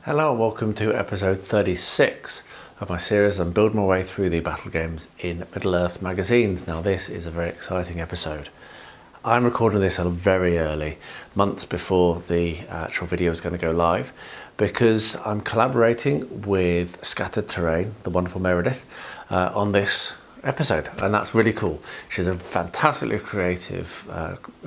Hello and welcome to episode 36 of my series on building my way through the battle games in Middle-earth magazines. Now this is a very exciting episode. I'm recording this very early, months before the actual video is going to go live, because I'm collaborating with ScatteredTerrain, the wonderful Meredith, on this episode, and that's really cool. She's a fantastically creative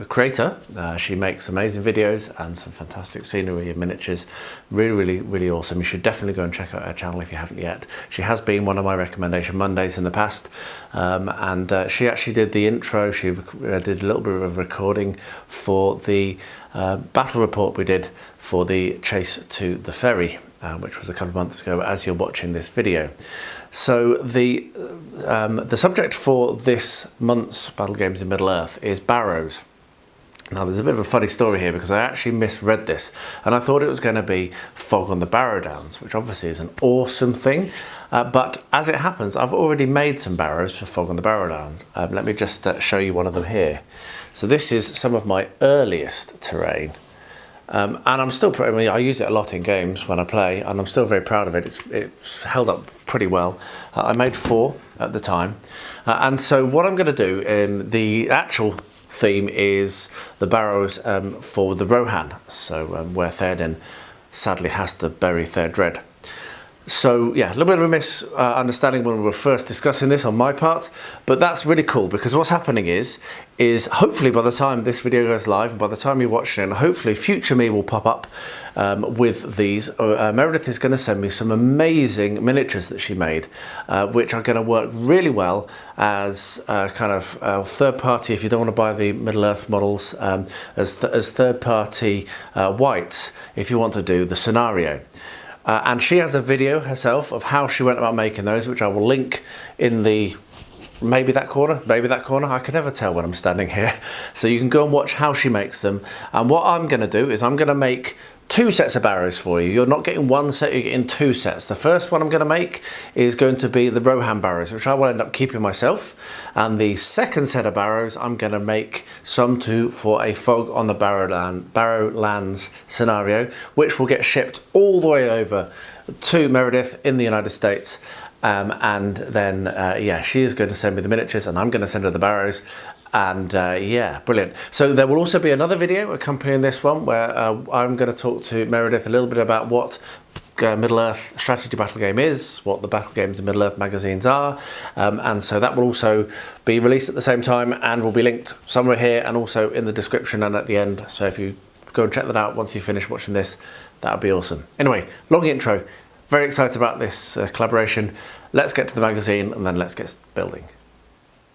creator. She makes amazing videos and some fantastic scenery and miniatures. Really awesome. You should definitely go and check out her channel if you haven't yet. She has been one of my recommendation Mondays in the past, and she actually did the intro. She did a little bit of recording for the battle report we did for the chase to the ferry, which was a couple of months ago as you're watching this video. So the subject for this month's Battle Games in Middle-earth is barrows. Now there's a bit of a funny story here because I actually misread this and I thought it was going to be fog on the Barrow Downs, which obviously is an awesome thing, but as it happens I've already made some barrows for fog on the Barrow Downs. Let me just show you one of them here. So this is some of my earliest terrain. And I'm still, I use it a lot in games when I play, and I'm still very proud of it. It's held up pretty well. I made 4 at the time. And so what I'm going to do in the actual theme is the barrows for the Rohan. So where Theoden sadly has to bury Theodred. So yeah, a little bit of a misunderstanding when we were first discussing this on my part, but that's really cool because what's happening is hopefully by the time this video goes live and by the time you're watching it, hopefully future me will pop up with these. Meredith is going to send me some amazing miniatures that she made, which are going to work really well as kind of third party, if you don't want to buy the Middle-earth models, as third party whites if you want to do the scenario. And she has a video herself of how she went about making those, which I will link in the maybe that corner. I can never tell when I'm standing here. So you can go and watch how she makes them. And what I'm going to do is I'm going to make 2 sets of barrows for you. You're not getting 1 set, you're getting 2 sets. The first one I'm going to make is going to be the Rohan barrows, which I will end up keeping myself. And the second set of barrows, I'm going to make some for a fog on the Barrow Lands scenario, which will get shipped all the way over to Meredith in the United States. And then, yeah, she is going to send me the miniatures and I'm going to send her the barrows. And yeah, brilliant. So there will also be another video accompanying this one where I'm going to talk to Meredith a little bit about what Middle-earth strategy battle game is, what the battle games in Middle-earth magazines are, and so that will also be released at the same time and will be linked somewhere here and also in the description and at the end. So if you go and check that out once you finish watching this, that would be awesome. Anyway, long intro. Very excited about this collaboration. Let's get to the magazine and then let's get building.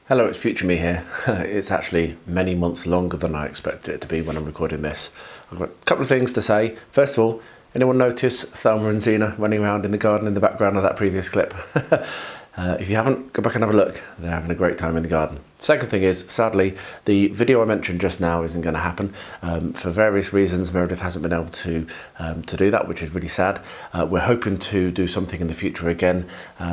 Hello, it's Future Me here. It's actually many months longer than I expected it to be when I'm recording this. I've got a couple of things to say. First of all, anyone notice Thelma and Xena running around in the garden in the background of that previous clip? If you haven't, go back and have a look. They're having a great time in the garden. Second thing is, sadly, the video I mentioned just now isn't going to happen. For various reasons, Meredith hasn't been able to do that, which is really sad. We're hoping to do something in the future again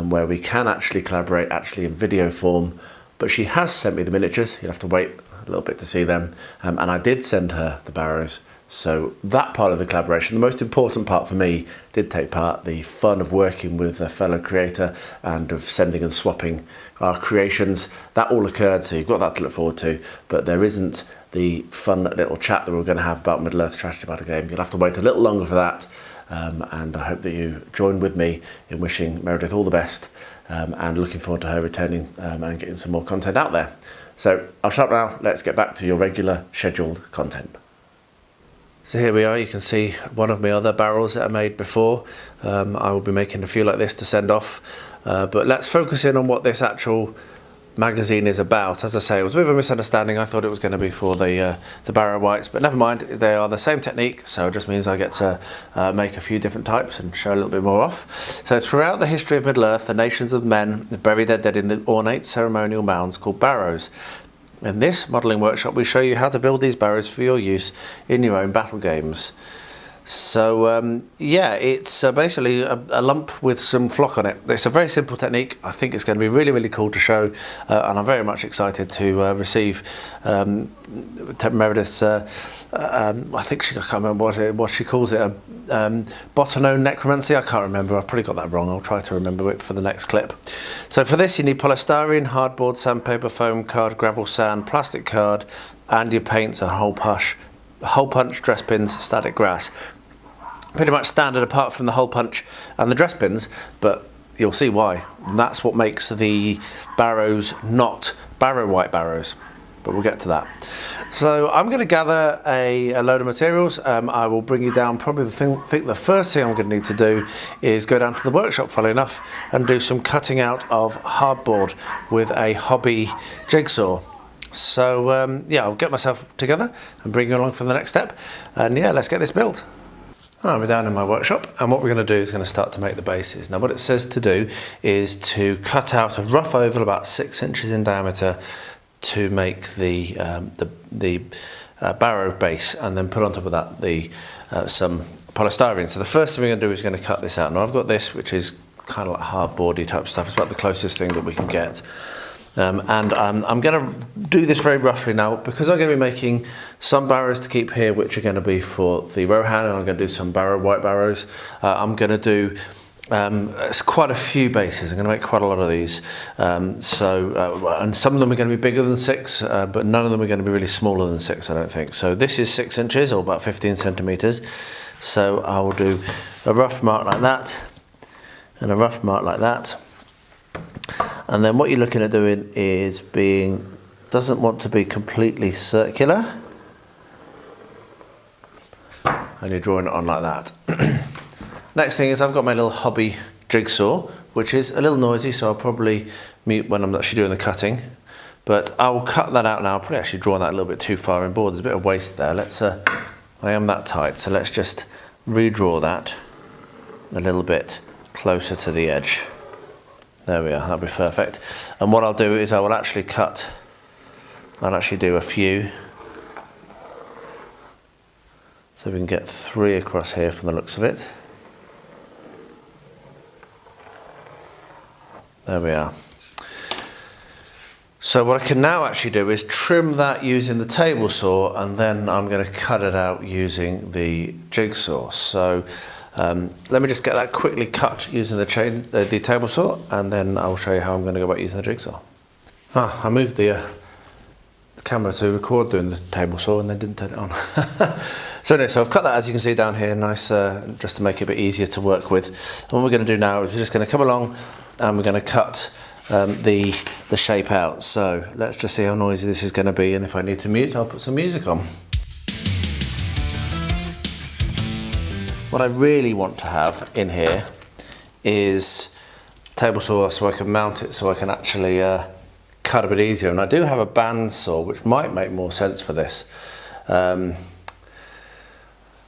where we can actually collaborate in video form. But she has sent me the miniatures. You'll have to wait a little bit to see them. And I did send her the barrows. So that part of the collaboration, the most important part for me, did take part. The fun of working with a fellow creator and of sending and swapping our creations, that all occurred. So you've got that to look forward to. But there isn't the fun little chat that we're going to have about Middle-earth strategy battle game. You'll have to wait a little longer for that. And I hope that you join with me in wishing Meredith all the best. And looking forward to her returning and getting some more content out there. So I'll shut up now, let's get back to your regular scheduled content. So here we are, you can see one of my other barrels that I made before. I will be making a few like this to send off, but let's focus in on what this actual magazine is about. As I say, it was a bit of a misunderstanding. I thought it was going to be for the barrow whites, but never mind, they are the same technique, so it just means I get to make a few different types and show a little bit more off. So throughout the history of Middle-earth, the nations of men bury their dead in the ornate ceremonial mounds called barrows. In this modelling workshop we show you how to build these barrows for your use in your own battle games. So yeah, it's basically a lump with some flock on it. It's a very simple technique. I think it's going to be really, really cool to show, and I'm very much excited to receive Meredith's, I think I can't remember what she calls it, botano necromancy. I can't remember, I've probably got that wrong. I'll try to remember it for the next clip. So for this you need polystyrene, hardboard, sandpaper, foam card, gravel sand, plastic card, and your paints and hole punch, dress pins, static grass. Pretty much standard apart from the hole punch and the dress pins, but you'll see why. And that's what makes the barrows not barrow white barrows, but we'll get to that. So I'm going to gather a load of materials. I will bring you down. Probably the first thing I'm going to need to do is go down to the workshop, funnily enough, and do some cutting out of hardboard with a hobby jigsaw. So yeah, I'll get myself together and bring you along for the next step, and yeah, let's get this built. We're down in my workshop, and what we're going to do is going to start to make the bases. Now what it says to do is to cut out a rough oval about 6 inches in diameter to make the barrow base, and then put on top of that some polystyrene. So the first thing we're going to do is going to cut this out. Now I've got this, which is kind of like hardboardy type stuff. It's about the closest thing that we can get. And I'm going to do this very roughly now, because I'm going to be making some barrows to keep here, which are going to be for the Rohan, and I'm going to do some white barrows. I'm going to do it's quite a few bases. I'm going to make quite a lot of these. And some of them are going to be bigger than 6, but none of them are going to be really smaller than 6, I don't think. So this is 6 inches, or about 15 centimetres. So I will do a rough mark like that, and a rough mark like that. And then what you're looking at doing is doesn't want to be completely circular, and you're drawing it on like that. Next thing is I've got my little hobby jigsaw, which is a little noisy, so I'll probably mute when I'm actually doing the cutting. But I will cut that out now. I'll probably actually draw that a little bit too far in board. There's a bit of waste there. I am that tight, so let's just redraw that a little bit closer to the edge. There we are, that'll be perfect. And what I'll do is I'll actually do a few. So we can get 3 across here from the looks of it. There we are. So what I can now actually do is trim that using the table saw, and then I'm going to cut it out using the jigsaw. So let me just get that quickly cut using the table saw, and then I'll show you how I'm going to go about using the jigsaw. I moved the camera to record doing the table saw and then didn't turn it on. So anyway, so I've cut that, as you can see down here, nice, just to make it a bit easier to work with. And what we're going to do now is we're just going to come along and we're going to cut the shape out. So let's just see how noisy this is going to be, and if I need to mute, I'll put some music on. What I really want to have in here is a table saw, so I can mount it, so I can actually cut a bit easier. And I do have a band saw, which might make more sense for this.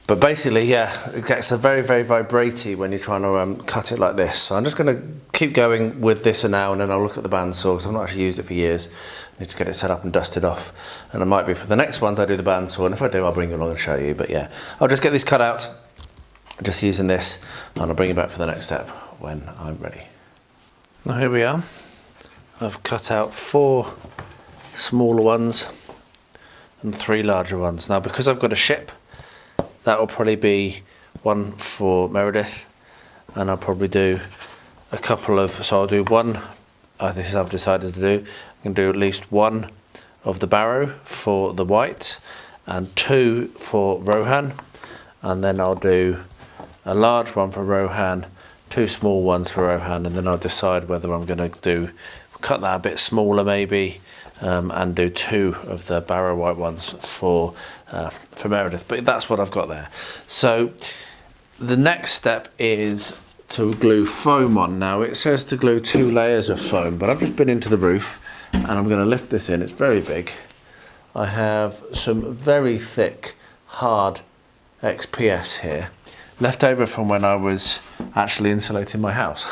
But basically, yeah, it gets a very, very vibraty when you're trying to cut it like this. So I'm just going to keep going with this for now, and then I'll look at the band saw, because I've not actually used it for years. I need to get it set up and dusted off. And it might be for the next ones I do the band saw, and if I do, I'll bring you along and show you. But yeah, I'll just get these cut out, just using this, and I'll bring you back for the next step when I'm ready. Now here we are. I've cut out 4 smaller ones and 3 larger ones. Now because I've got a ship, that will probably be one for Meredith, and I'll probably do a couple of, so I'll do one, this is what I've decided to do, I can do at least 1 of the barrow for the white and 2 for Rohan, and then I'll do a large one for Rohan, 2 small ones for Rohan, and then I'll decide whether I'm going to cut that a bit smaller maybe, and do 2 of the barrow white ones for Meredith. But that's what I've got there. So the next step is to glue foam on. Now it says to glue 2 layers of foam, but I've just been into the roof and I'm going to lift this in. It's very big. I have some very thick, hard XPS here, left over from when I was actually insulating my house.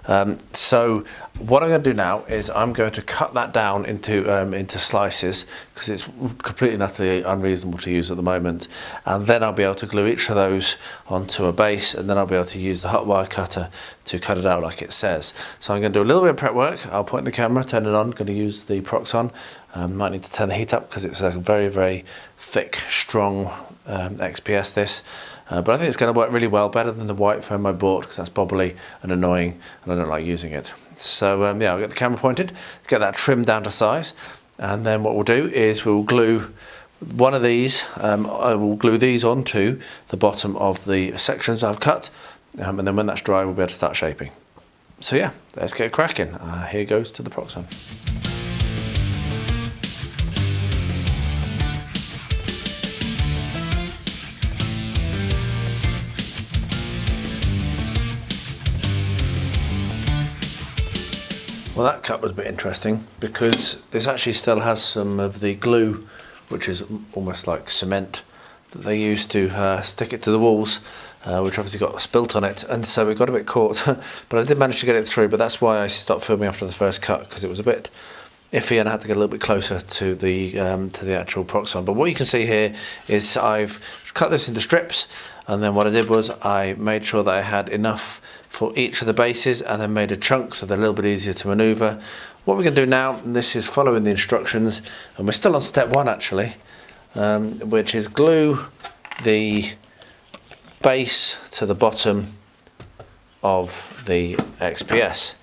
So what I'm going to do now is I'm going to cut that down into slices, because it's completely and utterly unreasonable to use at the moment, and then I'll be able to glue each of those onto a base, and then I'll be able to use the hot wire cutter to cut it out like it says. So I'm going to do a little bit of prep work. I'll point the camera, turn it on, going to use the Proxxon. Might need to turn the heat up because it's a very, very thick, strong XPS this. But I think it's going to work really well, better than the white foam I bought, because that's bobbly and annoying and I don't like using it. So yeah, I'll get the camera pointed, get that trimmed down to size, and then what we'll do is we'll glue one of these, I will glue these onto the bottom of the sections I've cut, and then when that's dry we'll be able to start shaping. So yeah, let's get cracking. Here goes to the Proxxon. Well, that cut was a bit interesting because this actually still has some of the glue, which is almost like cement, that they used to stick it to the walls, which obviously got spilt on it, and so we got a bit caught. But I did manage to get it through, but that's why I stopped filming after the first cut, because it was a bit iffy and I had to get a little bit closer to the actual Proxxon. But what you can see here is I've cut this into strips, and then what I did was I made sure that I had enough for each of the bases, and then made a chunk so they're a little bit easier to maneuver. What we're going to do now, and this is following the instructions, and we're still on step one actually, which is glue the base to the bottom of the XPS.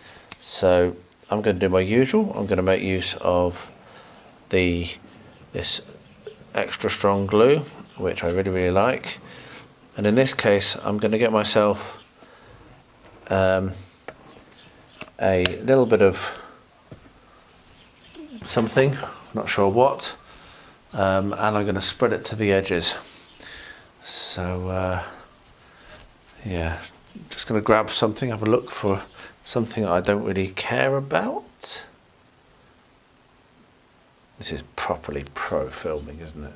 So I'm going to do my usual. I'm going to make use of this extra strong glue, which I really like, and in this case I'm going to get myself a little bit of something, not sure what, and I'm going to spread it to the edges. So yeah, just going to grab something, have a look for something I don't really care about. This is properly pro filming, isn't it?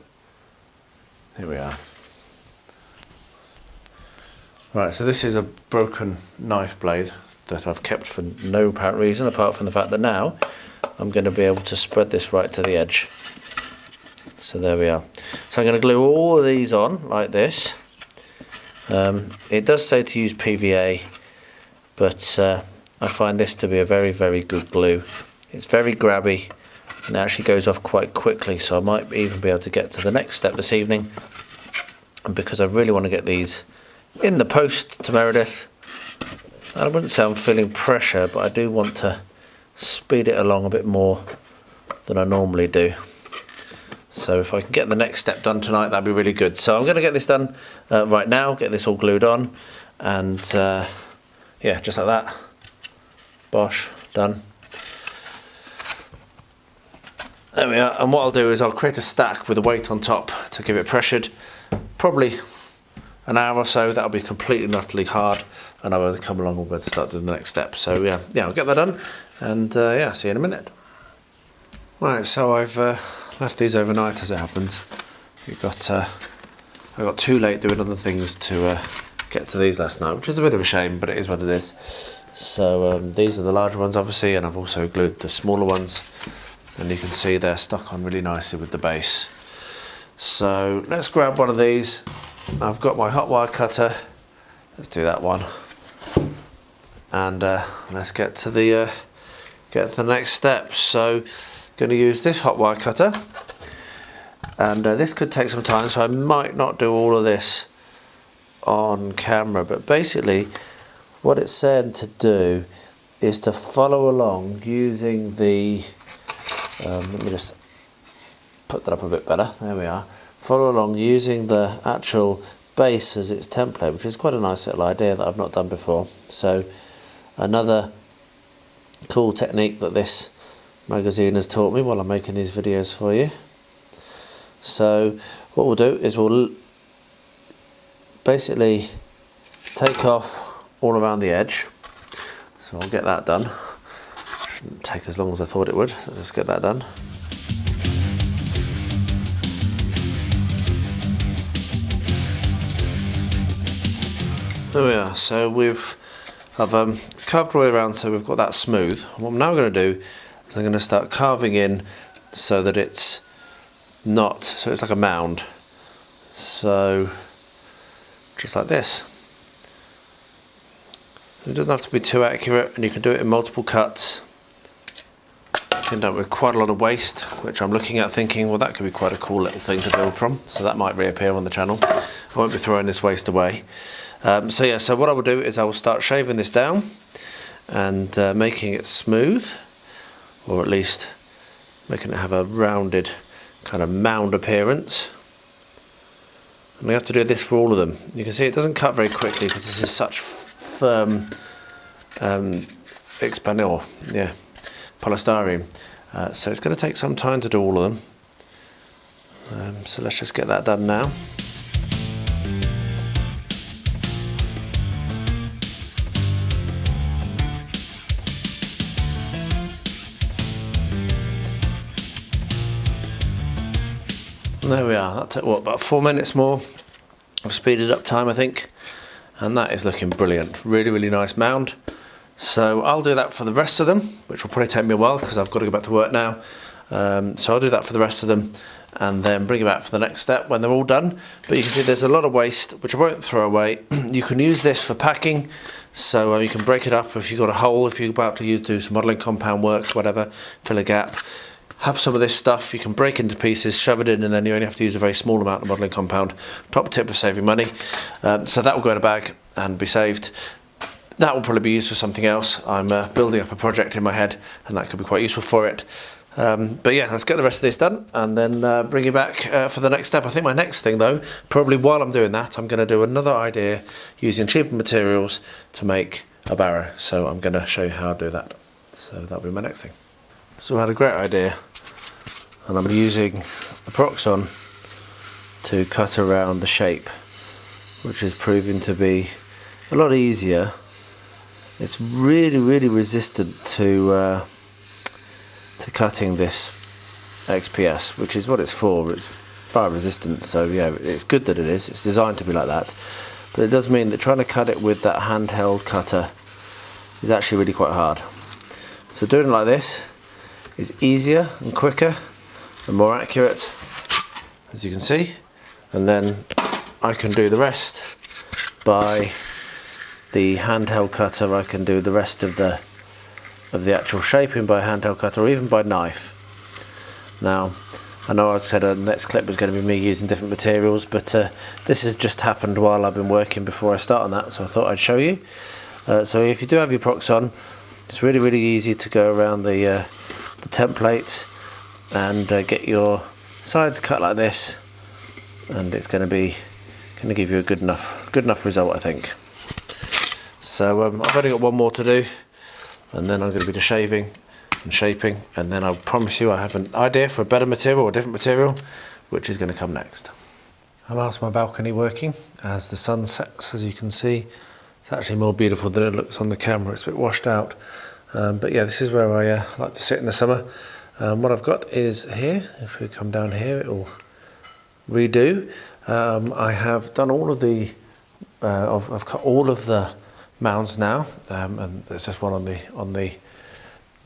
Here we are. Right, so this is a broken knife blade that I've kept for no apparent reason, apart from the fact that now I'm going to be able to spread this right to the edge. So there we are. So I'm going to glue all of these on like this. It does say to use PVA, but I find this to be a very, very good glue. It's very grabby and it actually goes off quite quickly, so I might even be able to get to the next step this evening. And because I really want to get these in the post to Meredith, I wouldn't say I'm feeling pressure, but I do want to speed it along a bit more than I normally do. So if I can get the next step done tonight, that'd be really good. So I'm going to get this done right now, get this all glued on, and yeah, just like that. Bosh, done. There we are. And what I'll do is I'll create a stack with a weight on top to give it pressured. Probably an hour or so. That'll be completely and utterly hard, and I'll come along and we'll start doing the next step. So yeah, I'll get that done, and yeah, see you in a minute. Right, so I've left these overnight as it happens. I got too late doing other things to get to these last night, which is a bit of a shame, but it is what it is. So these are the larger ones obviously, and I've also glued the smaller ones, and you can see they're stuck on really nicely with the base. So let's grab one of these. I've got my hot wire cutter. Let's do that one, and let's get to the next step. So going to use this hot wire cutter, and this could take some time, so I might not do all of this on camera, but basically what it's saying to do is to follow along using the let me just put that up a bit better, there we are. Follow along using the actual base as its template, which is quite a nice little idea that I've not done before. So another cool technique that this magazine has taught me while I'm making these videos for you. So what we'll do is we'll basically take off all around the edge. So I'll get that done. Shouldn't take as long as I thought it would. Let's get that done. There we are. So we've I've carved all the way around so we've got that smooth. What I'm now going to do is I'm going to start carving in so that it's not, so it's like a mound. So just like this. It doesn't have to be too accurate, and you can do it in multiple cuts. You can do it with quite a lot of waste, which I'm looking at thinking, well, that could be quite a cool little thing to build from. So that might reappear on the channel. I won't be throwing this waste away. So what I will do is I will start shaving this down and making it smooth, or at least making it have a rounded kind of mound appearance. And we have to do this for all of them. You can see it doesn't cut very quickly because this is such firm polystyrene. So it's going to take some time to do all of them. So let's just get that done now. And there we are. That took what, about 4 minutes more. I've speeded up time, I think, and that is looking brilliant. Really, really nice mound. So I'll do that for the rest of them, which will probably take me a while because I've got to go back to work now. So I'll do that for the rest of them and then bring it back for the next step when they're all done. But you can see there's a lot of waste, which I won't throw away. You can use this for packing, so you can break it up if you've got a hole, if you're about to do some modelling compound work, whatever, fill a gap. Have some of this stuff, you can break into pieces, shove it in, and then you only have to use a very small amount of modelling compound. Top tip for saving money. So that will go in a bag and be saved. That will probably be used for something else. I'm building up a project in my head, and that could be quite useful for it. But yeah, let's get the rest of this done and then bring you back for the next step. I think my next thing though, probably while I'm doing that, I'm going to do another idea using cheaper materials to make a barrow. So I'm going to show you how I do that. So that'll be my next thing. So I had a great idea, and I'm using the Proxxon to cut around the shape, which is proving to be a lot easier. It's really, really resistant to cutting this XPS, which is what it's for. It's fire resistant, so yeah, it's good that it is. It's designed to be like that, but it does mean that trying to cut it with that handheld cutter is actually really quite hard. So doing it like this is easier and quicker and more accurate, as you can see, and then I can do the rest by the handheld cutter. I can do the rest of the actual shaping by handheld cutter, or even by knife. Now, I know I said the next clip was going to be me using different materials, but this has just happened while I've been working before I start on that, so I thought I'd show you. So if you do have your Proxxon, it's really, really easy to go around the template and get your sides cut like this, and it's going to give you a good enough result, I think. So I've only got one more to do, and then I'm going to be the shaving and shaping, and then I promise you I have an idea for a better material or a different material, which is going to come next. I'm out on my balcony working as the sun sets. As you can see, it's actually more beautiful than it looks on the camera. It's a bit washed out, but yeah, this is where I like to sit in the summer. What I've got is here, if we come down here, it will redo. I have done all of the I've cut all of the mounds now, and there's just one on the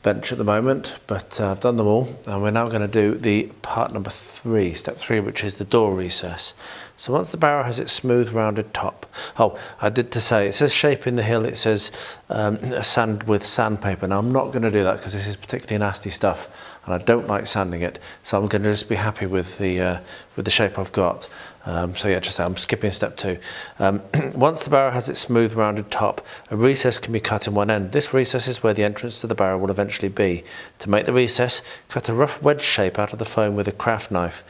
bench at the moment, but I've done them all, and we're now going to do the part number 3, step 3, which is the door recess. So once the barrow has its smooth rounded top, I did to say, it says shape in the hill, it says sand with sandpaper. Now I'm not going to do that because this is particularly nasty stuff and I don't like sanding it, so I'm going to just be happy with the shape I've got. So yeah, I'm skipping step 2. Once the barrow has its smooth rounded top, a recess can be cut in one end. This recess is where the entrance to the barrow will eventually be. To make the recess, cut a rough wedge shape out of the foam with a craft knife,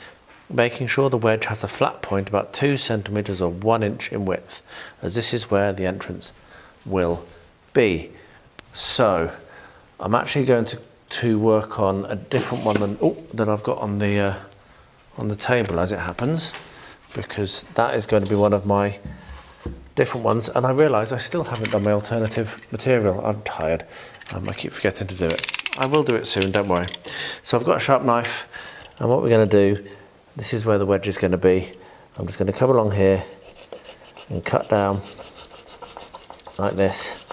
making sure the wedge has a flat point about 2 centimeters or 1 inch in width, as this is where the entrance will be. So I'm actually going to work on a different one than I've got on the table, as it happens, because that is going to be one of my different ones, and I realise I still haven't done my alternative material. I'm tired. I keep forgetting to do it. I will do it soon, don't worry. So I've got a sharp knife, and what we're going to do, this is where the wedge is going to be. I'm just going to come along here and cut down like this,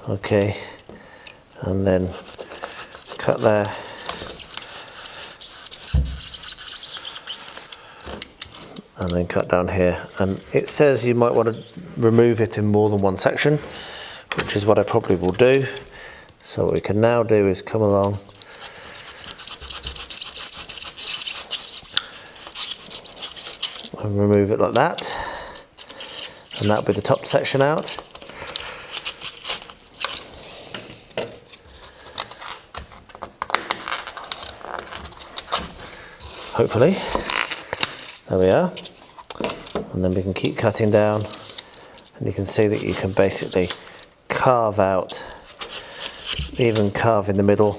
Okay, and then cut there. And then cut down here. And it says you might want to remove it in more than one section, which is what I probably will do. So what we can now do is come along and remove it like that, and that'll be the top section out. Hopefully, there we are, and then we can keep cutting down, and you can see that you can basically carve out, even carve in the middle,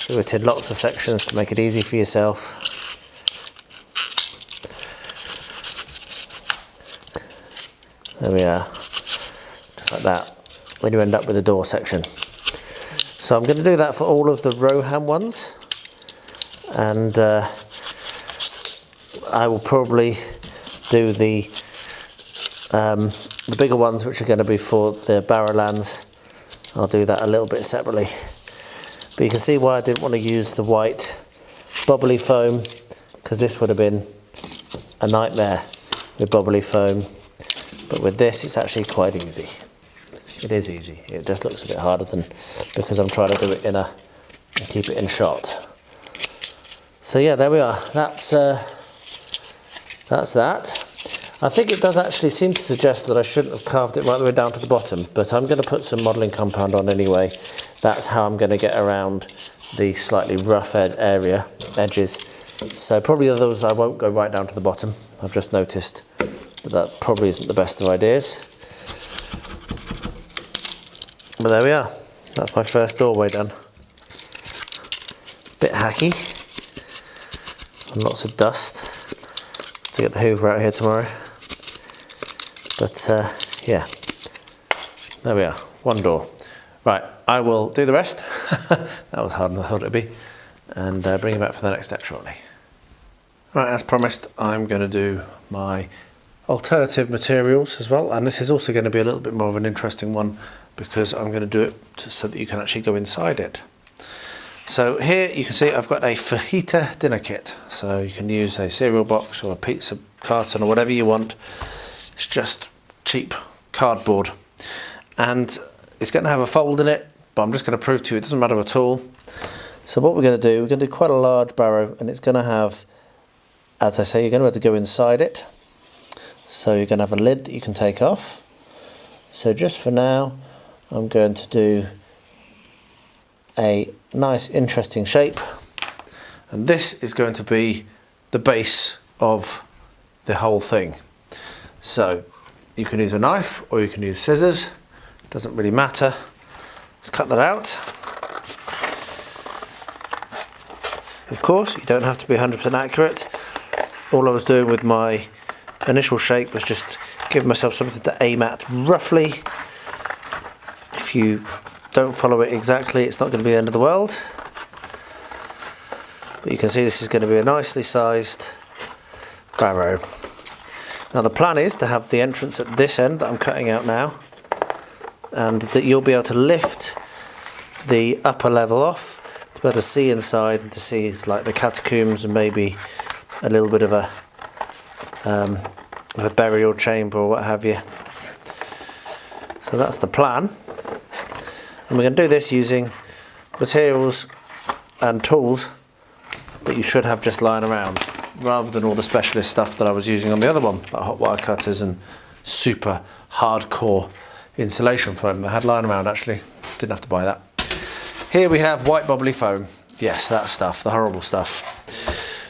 do it in lots of sections to make it easy for yourself. There we are, just like that. Then you end up with a door section. So I'm going to do that for all of the Roham ones, and I will probably do the bigger ones, which are going to be for the Barrowlands. I'll do that a little bit separately. But you can see why I didn't want to use the white bubbly foam, because this would have been a nightmare with bubbly foam. But with this, it's actually quite easy. It is easy. It just looks a bit harder than because I'm trying to do it and keep it in shot. So yeah, there we are. That's that. I think it does actually seem to suggest that I shouldn't have carved it right the way down to the bottom, but I'm going to put some modelling compound on anyway. That's how I'm going to get around the slightly rough edges. So probably others I won't go right down to the bottom. I've just noticed that probably isn't the best of ideas. But there we are. That's my first doorway done. Bit hacky. And lots of dust. To get the hoover out here tomorrow. But yeah. There we are. One door. Right, I will do the rest. That was harder than I thought it'd be. And bring you back for the next step shortly. Right, as promised, I'm going to do my alternative materials as well, and this is also going to be a little bit more of an interesting one because I'm going to do it so that you can actually go inside it. So here you can see I've got a fajita dinner kit, so you can use a cereal box or a pizza carton or whatever you want. It's just cheap cardboard, and it's going to have a fold in it, but I'm just going to prove to you it doesn't matter at all. So what we're going to do quite a large barrow, and it's going to have, as I say, you're going to have to go inside it. So you're going to have a lid that you can take off. So just for now, I'm going to do a nice interesting shape. And this is going to be the base of the whole thing. So you can use a knife or you can use scissors. Doesn't really matter. Let's cut that out. Of course, you don't have to be 100% accurate. All I was doing with my initial shape was just give myself something to aim at roughly. If you don't follow it exactly, it's not going to be the end of the world. But you can see this is going to be a nicely sized barrow. Now the plan is to have the entrance at this end that I'm cutting out now, and that you'll be able to lift the upper level off to be able to see inside and to see like the catacombs and maybe a little bit of a burial chamber or what have you. So that's the plan, and we're going to do this using materials and tools that you should have just lying around, rather than all the specialist stuff that I was using on the other one, like hot wire cutters and super hardcore insulation foam that I had lying around. Actually, didn't have to buy that. Here we have white bubbly foam. Yes, that stuff, the horrible stuff.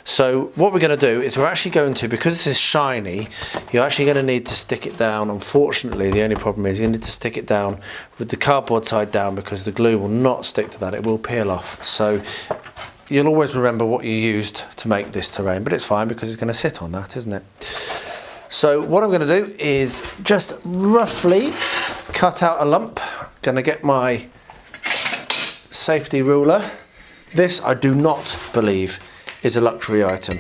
So what we're going to do is we're actually going to, because this is shiny, you're actually going to need to stick it down. Unfortunately, the only problem is you need to stick it down with the cardboard side down, because the glue will not stick to that. It will peel off. So you'll always remember what you used to make this terrain, but it's fine because it's going to sit on that, isn't it? So what I'm going to do is just roughly cut out a lump. Going to get my safety ruler. This I do not believe is a luxury item.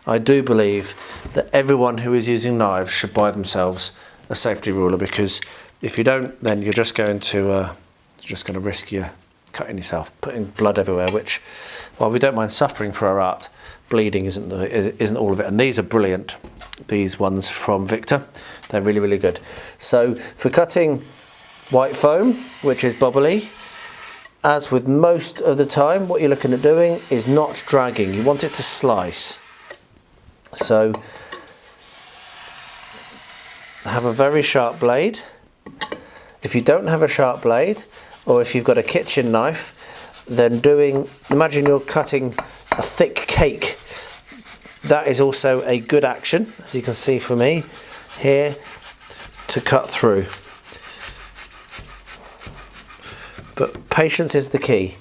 I do believe that everyone who is using knives should buy themselves a safety ruler, because If you don't, then you're just going to risk you cutting yourself, putting blood everywhere, which, while we don't mind suffering for our art, bleeding isn't all of it. And these are brilliant, these ones from Victor. They're really, really good. So for cutting white foam, which is bubbly, as with most of the time, what you're looking at doing is not dragging. You want it to slice. So have a very sharp blade. If you don't have a sharp blade, or if you've got a kitchen knife, then imagine you're cutting a thick cake. That is also a good action, as you can see for me here, to cut through. But patience is the key,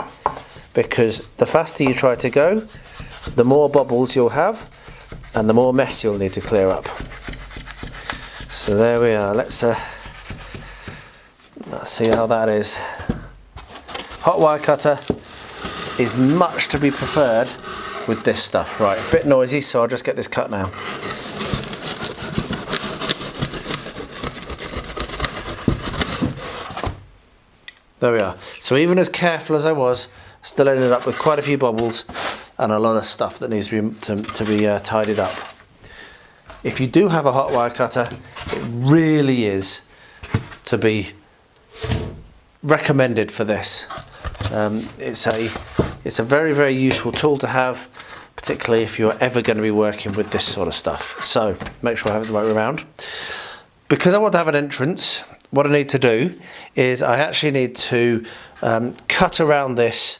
because the faster you try to go, the more bubbles you'll have and the more mess you'll need to clear up. So there we are. Let's see how that is. Hot wire cutter is much to be preferred with this stuff. Right, a bit noisy, so I'll just get this cut now. There we are. So even as careful as I was, still ended up with quite a few bubbles and a lot of stuff that needs to be tidied up. If you do have a hot wire cutter, it really is to be recommended for this. It's a very, very useful tool to have, particularly if you're ever going to be working with this sort of stuff. So make sure I have it the right way around. Because I want to have an entrance, what I need to do is I actually need to cut around this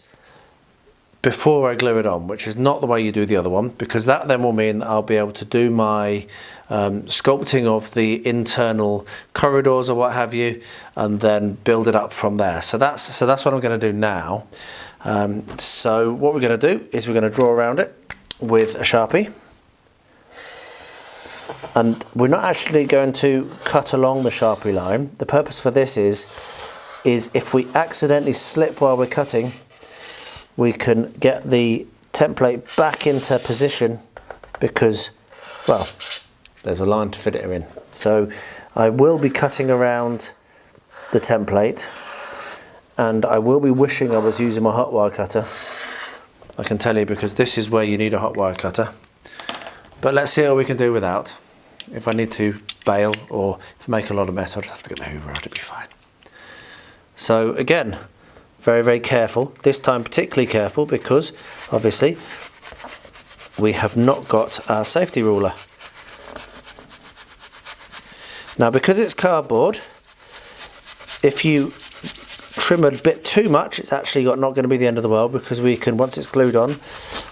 before I glue it on, which is not the way you do the other one, because that then will mean that I'll be able to do my sculpting of the internal corridors or what have you, and then build it up from there. So that's what I'm going to do now. So what we're going to do is we're going to draw around it with a Sharpie, and we're not actually going to cut along the Sharpie line. The purpose for this is if we accidentally slip while we're cutting, we can get the template back into position, because, well, there's a line to fit it in. So I will be cutting around the template, and I will be wishing I was using my hot wire cutter. I can tell you, because this is where you need a hot wire cutter. But let's see what we can do without. If I need to bail or if I make a lot of mess, I'll just have to get the hoover out, it'll be fine. So again, very, very careful. This time particularly careful because obviously we have not got our safety ruler. Now, because it's cardboard, if you trim a bit too much, it's actually not going to be the end of the world, because we can, once it's glued on,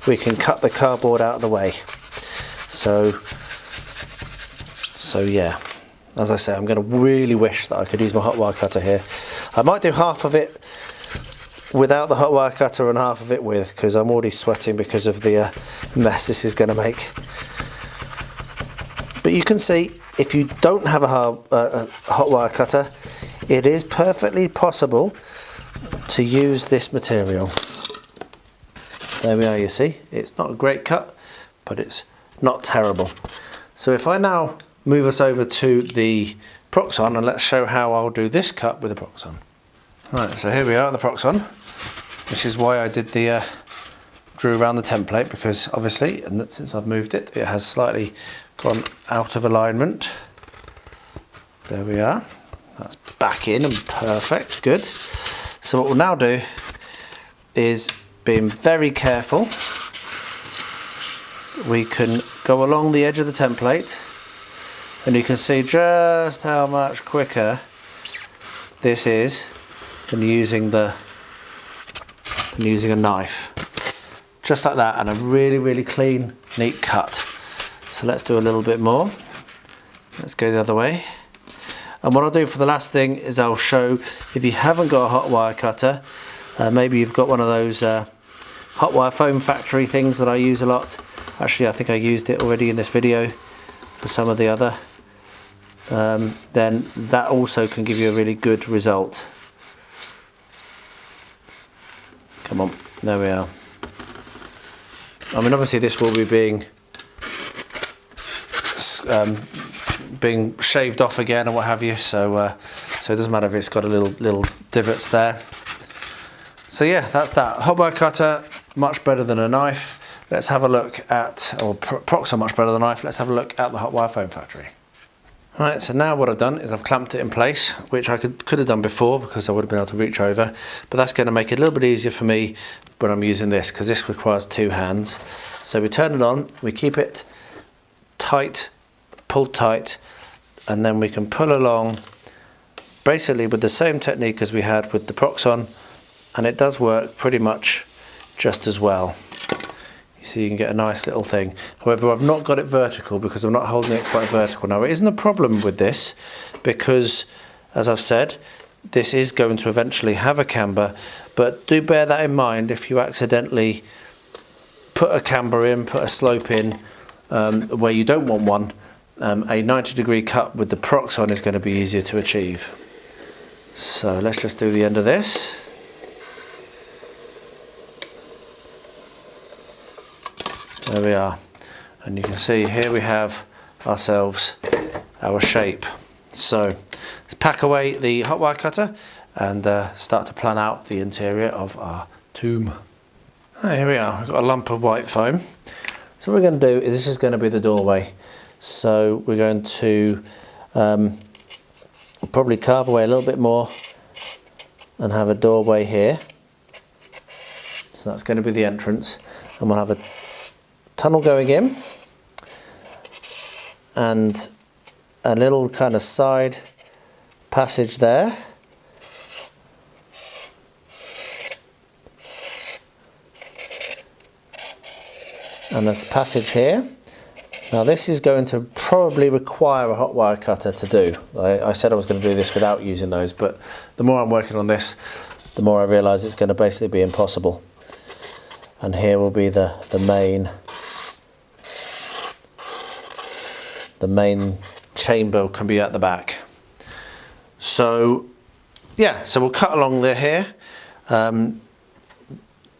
we can cut the cardboard out of the way. So yeah, as I say, I'm going to really wish that I could use my hot wire cutter here. I might do half of it without the hot wire cutter and half of it with, because I'm already sweating because of the mess this is going to make. But you can see, if you don't have a hot wire cutter, it is perfectly possible to use this material. There we are, you see. It's not a great cut, but it's not terrible. So if I now move us over to the Proxxon, and let's show how I'll do this cut with the Proxxon. Right, so here we are at the Proxxon. This is why I did the drew around the template, because obviously, and since I've moved it, it has slightly gone out of alignment. There we are. That's back in and perfect, good. So what we'll now do is, being very careful, we can go along the edge of the template, and you can see just how much quicker this is than using a knife. Just like that, and a really, really clean, neat cut. So let's do a little bit more. Let's go the other way. And what I'll do for the last thing is I'll show, if you haven't got a hot wire cutter, maybe you've got one of those hot wire foam factory things that I use a lot. Actually, I think I used it already in this video for some of the other. Then that also can give you a really good result. Come on, there we are. I mean, obviously this will be being shaved off again or what have you, so so it doesn't matter if it's got a little divots there. So yeah, that's that. Hotwire cutter, much better than a knife. Let's have a look at, or Proxxon much better than a knife. Let's have a look at the hotwire foam factory. Right, so now what I've done is I've clamped it in place, which I could have done before because I would have been able to reach over, but that's going to make it a little bit easier for me when I'm using this, because this requires 2 hands. So we turn it on, we keep it tight, pulled tight, and then we can pull along basically with the same technique as we had with the Proxxon, and it does work pretty much just as well. You see, you can get a nice little thing. However, I've not got it vertical because I'm not holding it quite vertical. Now, it isn't a problem with this because, as I've said, this is going to eventually have a camber, but do bear that in mind if you accidentally put a camber in, put a slope in where you don't want one. A 90-degree cut with the Proxxon is going to be easier to achieve. So let's just do the end of this. There we are, and you can see here we have ourselves our shape. So let's pack away the hotwire cutter and start to plan out the interior of our tomb. Here we are, we've got a lump of white foam. So what we're going to do is, this is going to be the doorway. So we're going to probably carve away a little bit more and have a doorway here. So that's going to be the entrance, and we'll have a tunnel going in and a little kind of side passage there, and this passage here. Now this is going to probably require a hotwire cutter to do. I said I was going to do this without using those, but the more I'm working on this, the more I realise it's going to basically be impossible. And here will be the main chamber can be at the back. So yeah, so we'll cut along there here.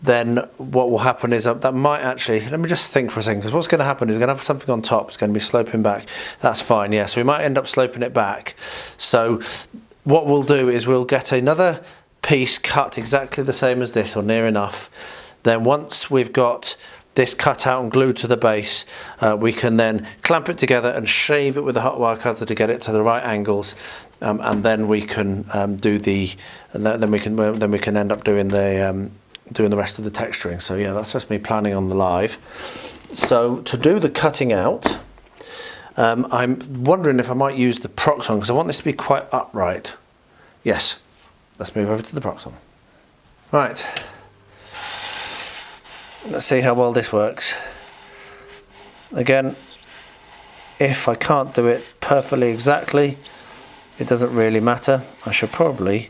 Then what will happen is that might actually, let me just think for a second, because what's going to happen is we're going to have something on top. It's going to be sloping back. That's fine, yeah. So we might end up sloping it back. So what we'll do is we'll get another piece cut exactly the same as this, or near enough. Then once we've got this cut out and glued to the base, we can then clamp it together and shave it with a hotwire cutter to get it to the right angles, and then we can then we can end up doing the rest of the texturing. So yeah, that's just me planning on the live. So to do the cutting out, I'm wondering if I might use the Proxxon because I want this to be quite upright. Yes, let's move over to the Proxxon. Right. Let's see how well this works. Again, if I can't do it perfectly exactly, it doesn't really matter. I should probably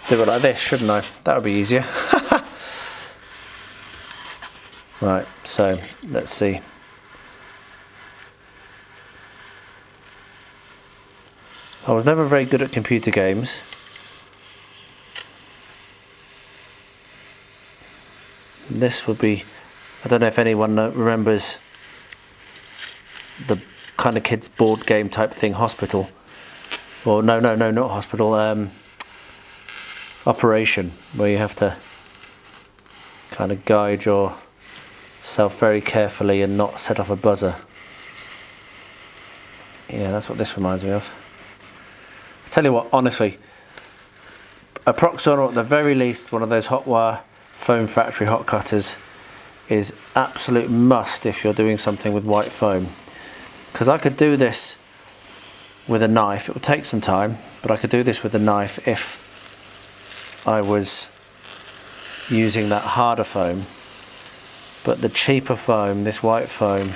do it like this, shouldn't I? That would be easier. Right, so let's see. I was never very good at computer games. This would be, I don't know if anyone remembers the kind of kids board game type thing, Hospital. Or no, not Hospital, Operation, where you have to kind of guide yourself very carefully and not set off a buzzer. Yeah, that's what this reminds me of. I tell you what, honestly, a Proxxon, or at the very least one of those hotwire foam factory hot cutters, is absolute must if you're doing something with white foam, because I could do this with a knife. It would take some time, but I could do this with a knife if I was using that harder foam. But the cheaper foam, this white foam,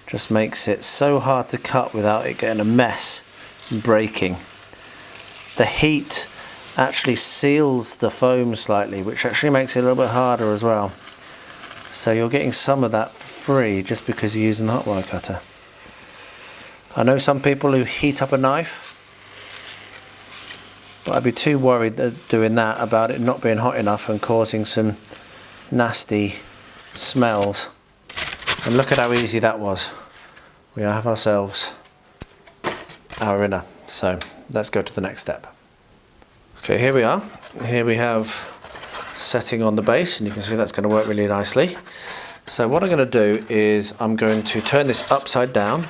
just makes it so hard to cut without it getting a mess and breaking. The heat actually seals the foam slightly, which actually makes it a little bit harder as well. So you're getting some of that for free just because you're using the hot wire cutter. I know some people who heat up a knife, but I'd be too worried doing that about it not being hot enough and causing some nasty smells. And look at how easy that was. We have ourselves our inner. So let's go to the next step. Okay, here we are. Here we have setting on the base, and you can see that's going to work really nicely. So what I'm going to do is I'm going to turn this upside down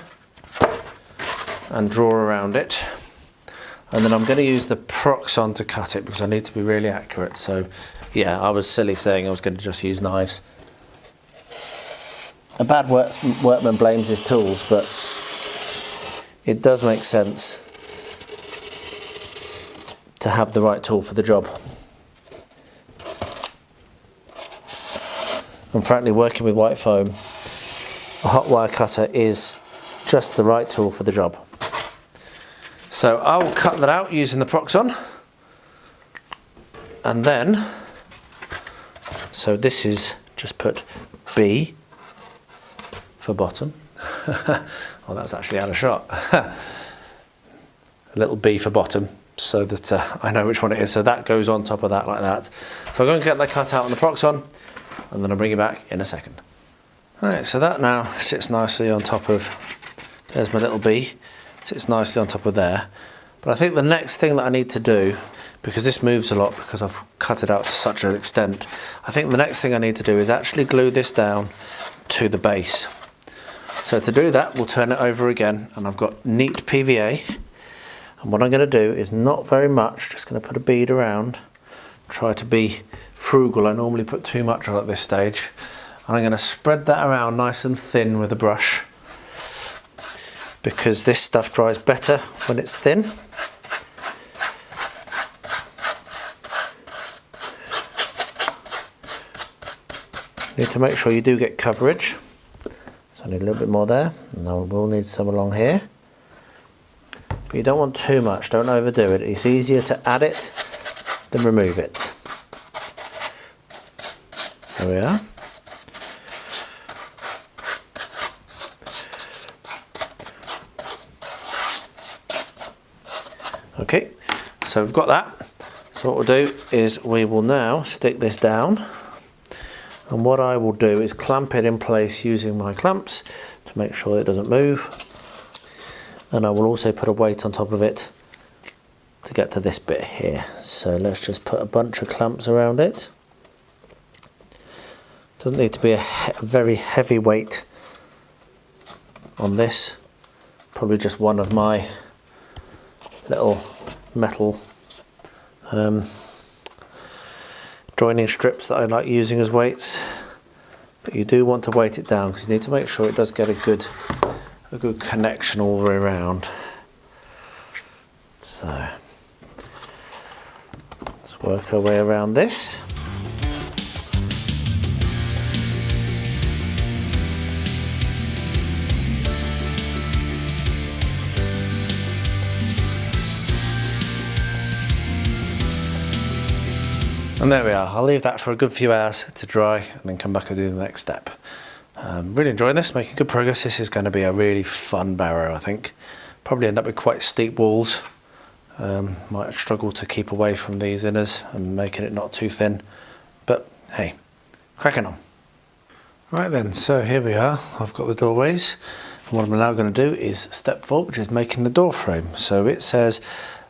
and draw around it, and then I'm going to use the Proxxon to cut it because I need to be really accurate. So yeah, I was silly saying I was going to just use knives. A bad workman blames his tools, but it does make sense to have the right tool for the job. And frankly, working with white foam, a hot wire cutter is just the right tool for the job. So I'll cut that out using the Proxxon, and then, so this is just put B for bottom. Oh, that's actually out of shot. A little B for bottom, so that I know which one it is. So that goes on top of that like that. So I'm going to get that cut out on the Proxxon, and then I'll bring it back in a second. Alright, so that now sits nicely on top of, there's my little B, sits nicely on top of there. But I think the next thing that I need to do, because this moves a lot because I've cut it out to such an extent, I think the next thing I need to do is actually glue this down to the base. So to do that, we'll turn it over again, and I've got neat PVA. And what I'm going to do is not very much, just going to put a bead around, try to be frugal. I normally put too much on at this stage. And I'm going to spread that around nice and thin with a brush, because this stuff dries better when it's thin. Need to make sure you do get coverage. So I need a little bit more there, and I will need some along here. But you don't want too much, don't overdo it. It's easier to add it than remove it. There we are. Okay, so we've got that. So what we'll do is we will now stick this down, and what I will do is clamp it in place using my clamps to make sure it doesn't move. And I will also put a weight on top of it to get to this bit here. So let's just put a bunch of clamps around it. Doesn't need to be a very heavy weight on this. Probably just one of my little metal joining strips that I like using as weights. But you do want to weight it down because you need to make sure it does get a good connection all the way around. So let's work our way around this. And there we are. I'll leave that for a good few hours to dry and then come back and do the next step. Really enjoying this, making good progress. This is going to be a really fun barrow, I think. Probably end up with quite steep walls. Might struggle to keep away from these inners and making it not too thin. But hey, cracking on. Right then, so here we are. I've got the doorways. And what I'm now going to do is step 4, which is making the door frame. So it says,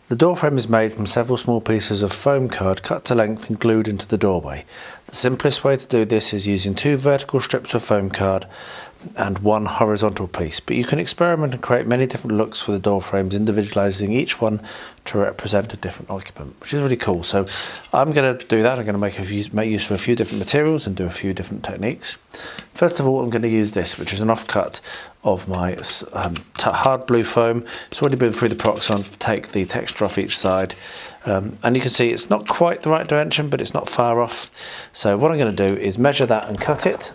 the door frame is made from several small pieces of foam card cut to length and glued into the doorway. The simplest way to do this is using 2 vertical strips of foam card and 1 horizontal piece, but you can experiment and create many different looks for the door frames, individualizing each one to represent a different occupant, which is really cool. So I'm going to do that. I'm going to make use of a few different materials and do a few different techniques. First of all, I'm going to use this, which is an offcut of my hard blue foam. It's already been through the Proxxon to take the texture off each side. And you can see it's not quite the right dimension, but it's not far off. So what I'm going to do is measure that and cut it,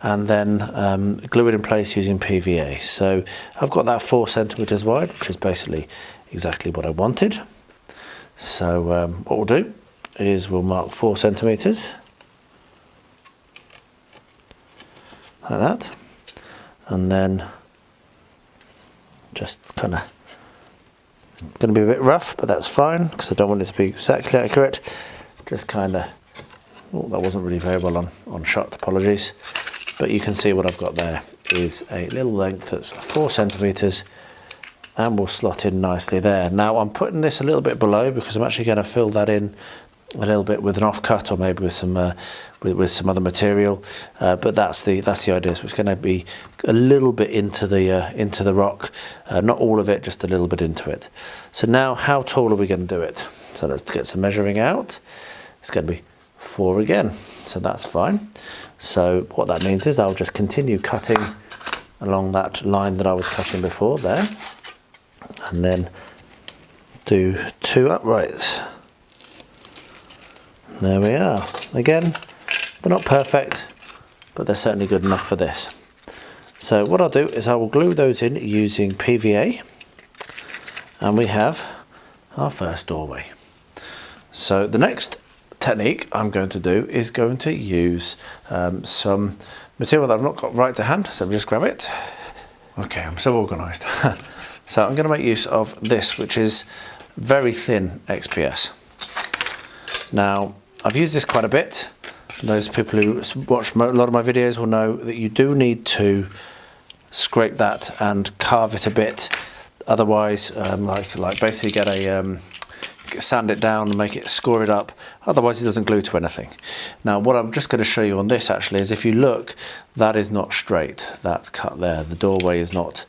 and then glue it in place using PVA. So I've got that 4 centimeters wide, which is basically exactly what I wanted. So what we'll do is we'll mark 4 centimeters like that, and then just kind of, going to be a bit rough, but that's fine because I don't want it to be exactly accurate. Just kind of, oh, that wasn't really very well on shot, apologies. But you can see what I've got there is a little length that's 4 centimeters, and will slot in nicely there. Now I'm putting this a little bit below because I'm actually going to fill that in a little bit with an offcut, or maybe with some other material, but that's the idea. So it's going to be a little bit into the rock, not all of it, just a little bit into it. So now, how tall are we going to do it? So let's get some measuring out. It's going to be 4 again, so that's fine. So what that means is I'll just continue cutting along that line that I was cutting before there, and then do 2 uprights. There we are. Again, they're not perfect, but they're certainly good enough for this. So what I'll do is I will glue those in using PVA, and we have our first doorway. So the next technique I'm going to do is going to use some material that I've not got right to hand, so let me just grab it. Okay, I'm so organised. So I'm going to make use of this, which is very thin XPS. Now, I've used this quite a bit. Those people who watch a lot of my videos will know that you do need to scrape that and carve it a bit. Otherwise, like basically get a sand it down and make it, score it up. Otherwise, it doesn't glue to anything. Now, what I'm just going to show you on this actually is, if you look, that is not straight. That cut there, the doorway is not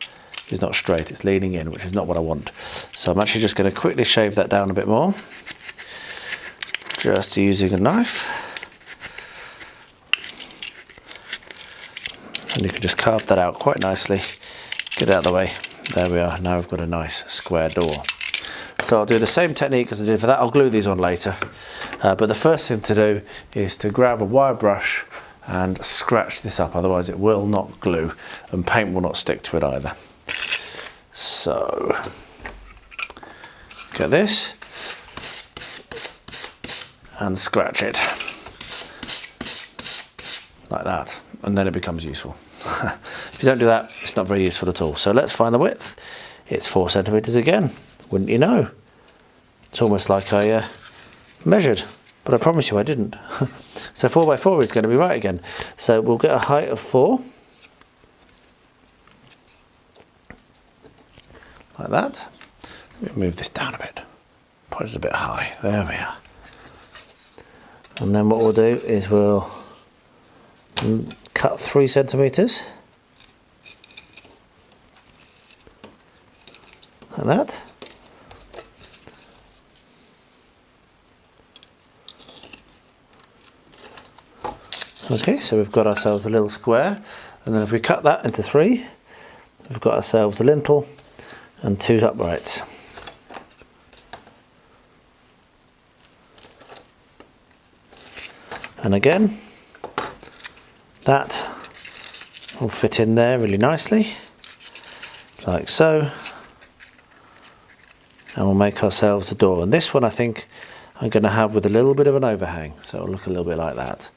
straight. It's leaning in, which is not what I want. So I'm actually just going to quickly shave that down a bit more, just using a knife. And you can just carve that out quite nicely. Get it out of the way. There we are. Now we've got a nice square door. So I'll do the same technique as I did for that. I'll glue these on later. But the first thing to do is to grab a wire brush and scratch this up. Otherwise it will not glue, and paint will not stick to it either. So get this and scratch it like that, and then it becomes useful. If you don't do that, it's not very useful at all. So let's find the width. It's 4 centimeters again, wouldn't you know? It's almost like I measured, but I promise you I didn't. So 4 by 4 is going to be right again. So we'll get a height of 4, like that. Let me move this down a bit, put it a bit high. There we are. And then what we'll do is we'll cut 3 centimeters, like that. Okay, so we've got ourselves a little square, and then if we cut that into 3, we've got ourselves a lintel and 2 uprights. And again, that will fit in there really nicely, like so, and we'll make ourselves a door. And this one I think I'm going to have with a little bit of an overhang, so it'll look a little bit like that.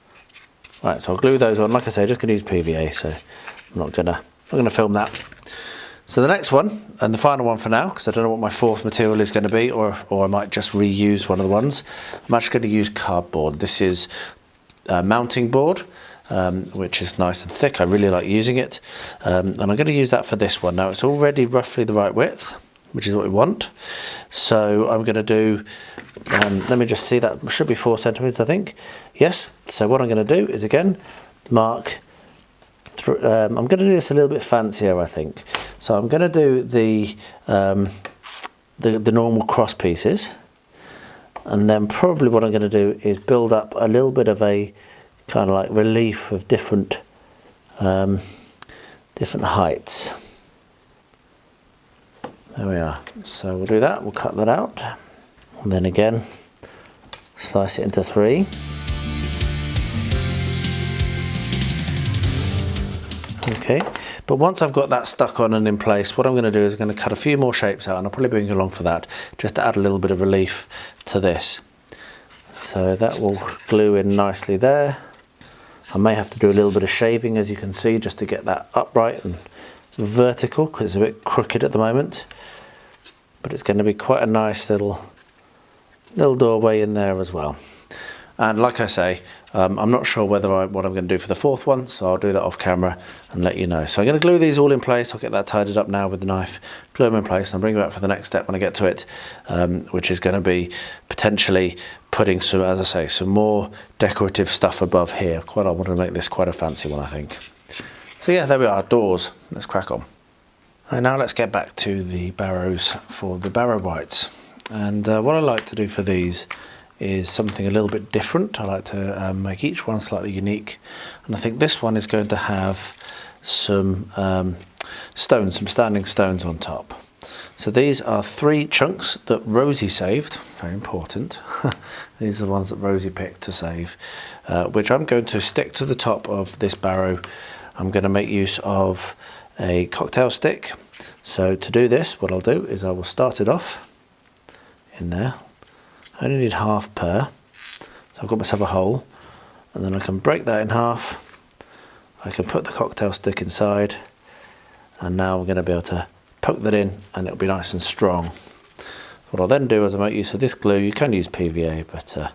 Right, so I'll glue those on. Like I say, just going to use PVA, so I'm not going to film that. So the next one, and the final one for now, because I don't know what my fourth material is going to be, or I might just reuse one of the ones. I'm actually going to use cardboard. This is mounting board, which is nice and thick. I really like using it, and I'm going to use that for this one. Now it's already roughly the right width, which is what we want. So I'm going to do, let me just see, that should be 4 centimeters, I think. Yes. So what I'm going to do is again mark. I'm going to do this a little bit fancier, I think. So I'm going to do the normal cross pieces. And then probably what I'm going to do is build up a little bit of a kind of like relief of different heights. There we are. So we'll do that. We'll cut that out, and then again slice it into 3. Okay. But once I've got that stuck on and in place, what I'm going to do is I'm going to cut a few more shapes out, and I'll probably bring you along for that, just to add a little bit of relief to this. So that will glue in nicely there. I may have to do a little bit of shaving, as you can see, just to get that upright and vertical, because it's a bit crooked at the moment. But it's going to be quite a nice little doorway in there as well. And like I say, I'm not sure what I'm going to do for the fourth one, so I'll do that off camera and let you know. So I'm going to glue these all in place. I'll get that tidied up now with the knife, glue them in place, and I'll bring you back for the next step when I get to it, which is going to be potentially putting some, as I say, some more decorative stuff above here. I want to make this quite a fancy one, I think. So yeah, there we are, doors. Let's crack on. And now let's get back to the barrows for the barrow whites. And what I like to do for these is something a little bit different. I like to make each one slightly unique, and I think this one is going to have some stones, some standing stones on top. So these are 3 chunks that Rosie saved, very important. These are the ones that Rosie picked to save, which I'm going to stick to the top of this barrow. I'm going to make use of a cocktail stick. So to do this, what I'll do is I will start it off in there. I only need half per, so I've got myself a hole, and then I can break that in half. I can put the cocktail stick inside, and now we're going to be able to poke that in, and it'll be nice and strong. What I'll then do is I make use of this glue. You can use PVA, but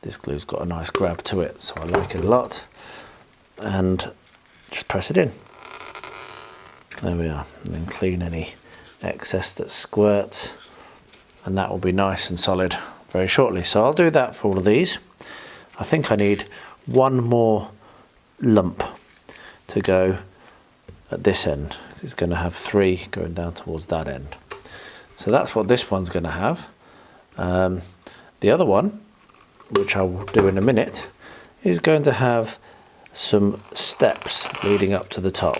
this glue's got a nice grab to it, so I like it a lot. And just press it in. There we are, and then clean any excess that squirts, and that will be nice and solid very shortly. So I'll do that for all of these. I think I need one more lump to go at this end. It's going to have 3 going down towards that end. So that's what this one's going to have. The other one, which I will do in a minute, is going to have some steps leading up to the top.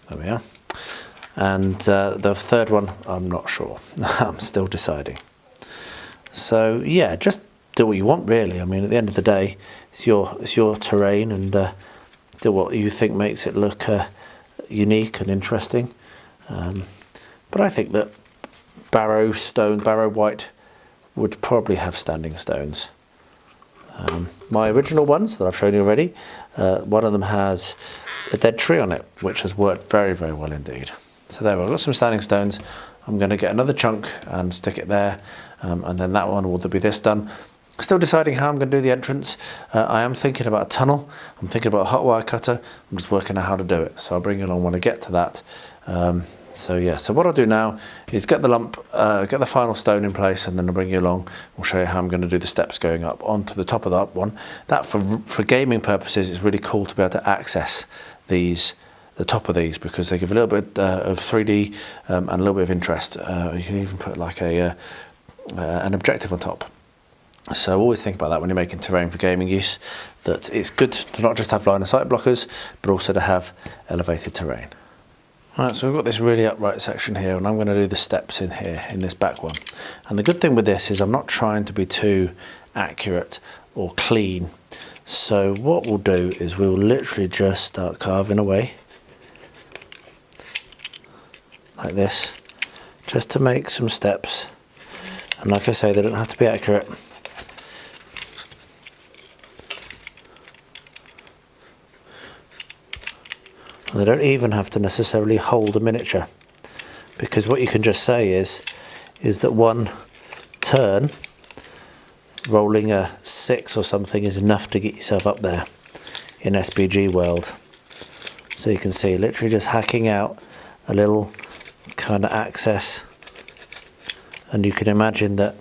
There we are. And the third one, I'm not sure. I'm still deciding. So yeah, just do what you want, really. I mean, at the end of the day, it's your terrain, and do what you think makes it look unique and interesting. But I think that barrow white would probably have standing stones. My original ones that I've shown you already, one of them has a dead tree on it, which has worked very, very well indeed. So there, I've got some standing stones. I'm going to get another chunk and stick it there, and then that one will be this done. Still deciding how I'm going to do the entrance. I am thinking about a tunnel. I'm thinking about a hot wire cutter. I'm just working out how to do it. So I'll bring you along when I get to that. So yeah, so what I'll do now is get the lump, get the final stone in place, and then I'll bring you along. We'll show you how I'm going to do the steps going up onto the top of that one. That for gaming purposes is really cool to be able to access these, the top of these, because they give a little bit of 3D and a little bit of interest. You can even put like an objective on top. So always think about that when you're making terrain for gaming use, that it's good to not just have line of sight blockers, but also to have elevated terrain. Right, so we've got this really upright section here, and I'm going to do the steps in here, in this back one. And the good thing with this is I'm not trying to be too accurate or clean. So what we'll do is we'll literally just start carving away, like this, just to make some steps. And like I say, they don't have to be accurate. And they don't even have to necessarily hold a miniature, because what you can just say is that one turn, rolling a 6 or something, is enough to get yourself up there in SBG world. So you can see literally just hacking out a little kind of access, and you can imagine that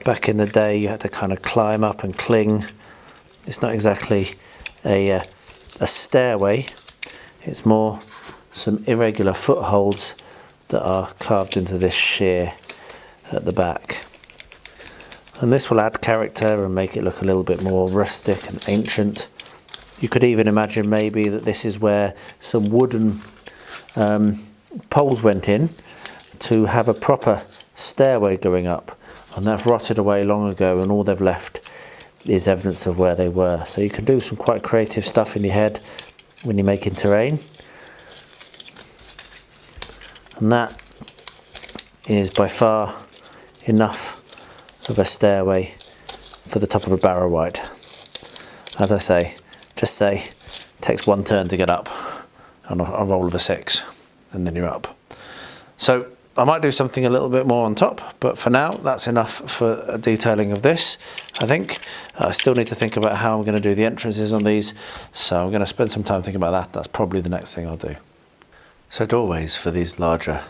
back in the day you had to kind of climb up and cling. It's not exactly a stairway. It's more some irregular footholds that are carved into this shear at the back. And this will add character and make it look a little bit more rustic and ancient. You could even imagine maybe that this is where some wooden poles went in to have a proper stairway going up. And they've rotted away long ago, and all they've left is evidence of where they were. So you can do some quite creative stuff in your head when you're making terrain. And that is by far enough of a stairway for the top of a barrow white. As I say, just say it takes one turn to get up on a roll of a 6, and then you're up. So I might do something a little bit more on top, but for now that's enough for detailing of this, I think. I still need to think about how I'm going to do the entrances on these, so I'm going to spend some time thinking about that. That's probably the next thing I'll do. So doorways for these larger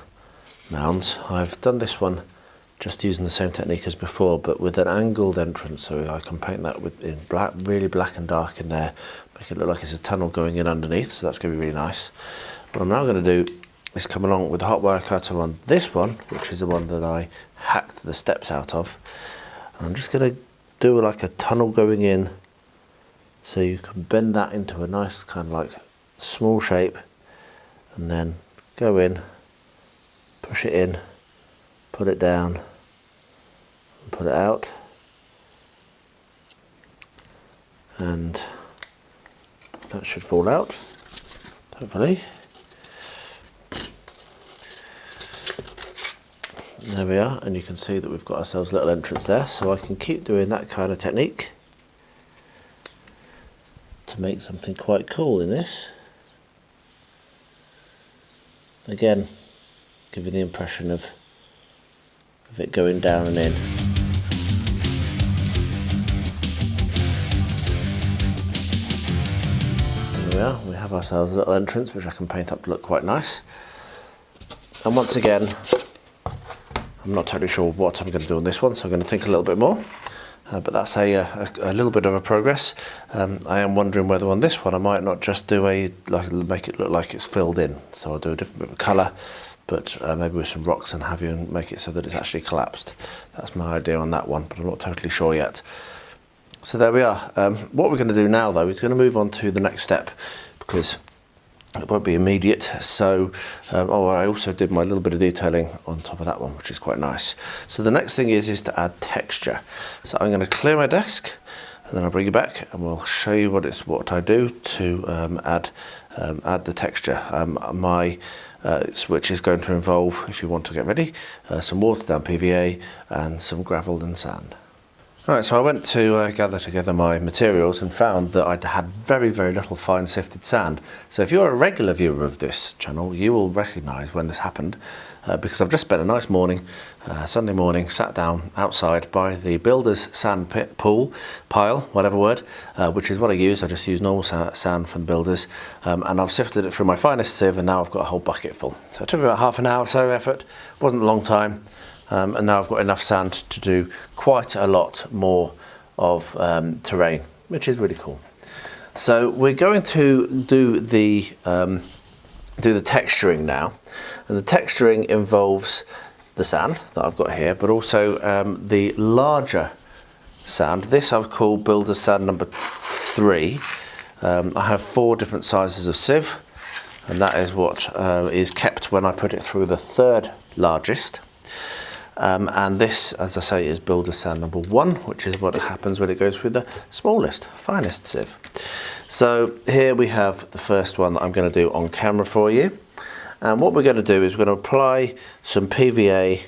mounds. I've done this one just using the same technique as before, but with an angled entrance, so I can paint that in black, really black and dark in there, make it look like it's a tunnel going in underneath, so that's going to be really nice. What I'm now going to do is come along with the hot wire cutter on this one, which is the one that I hacked the steps out of. And I'm just going to do like a tunnel going in, so you can bend that into a nice kind of like small shape, and then go in, push it in, put it down, and put it out, and that should fall out, hopefully. There we are, and you can see that we've got ourselves a little entrance there, so I can keep doing that kind of technique to make something quite cool in this. Again, giving the impression of it going down and in. There we are, we have ourselves a little entrance which I can paint up to look quite nice. And once again, I'm not totally sure what I'm going to do on this one, so I'm going to think a little bit more. But that's a little bit of a progress. I am wondering whether on this one I might not just do make it look like it's filled in. So I'll do a different bit of colour, but maybe with some rocks and have you, and make it so that it's actually collapsed. That's my idea on that one, but I'm not totally sure yet. So there we are. What we're going to do now though is going to move on to the next step, because it won't be immediate. So I also did my little bit of detailing on top of that one, which is quite nice. So the next thing is to add texture. So I'm going to clear my desk, and then I'll bring you back and we'll show you what I do to add the texture. My switch is going to involve, if you want to get ready, some watered down PVA and some gravel and sand. Right, so I went to gather together my materials and found that I'd had very, very little fine sifted sand. So if you're a regular viewer of this channel, you will recognise when this happened, because I've just spent a nice morning, Sunday morning, sat down outside by the builder's sand pile, whatever word, which is what I use. I just use normal sand from the builders, and I've sifted it through my finest sieve, and now I've got a whole bucket full. So it took me about half an hour or so effort, wasn't a long time. And now I've got enough sand to do quite a lot more of terrain, which is really cool. So we're going to do the texturing now, and the texturing involves the sand that I've got here, but also the larger sand. This I've called Builder's Sand number 3. I have 4 different sizes of sieve, and that is what is kept when I put it through the 3rd largest. And this, as I say, is Builder's Sand number 1, which is what happens when it goes through the smallest, finest sieve. So here we have the first one that I'm going to do on camera for you. And what we're going to do is we're going to apply some PVA,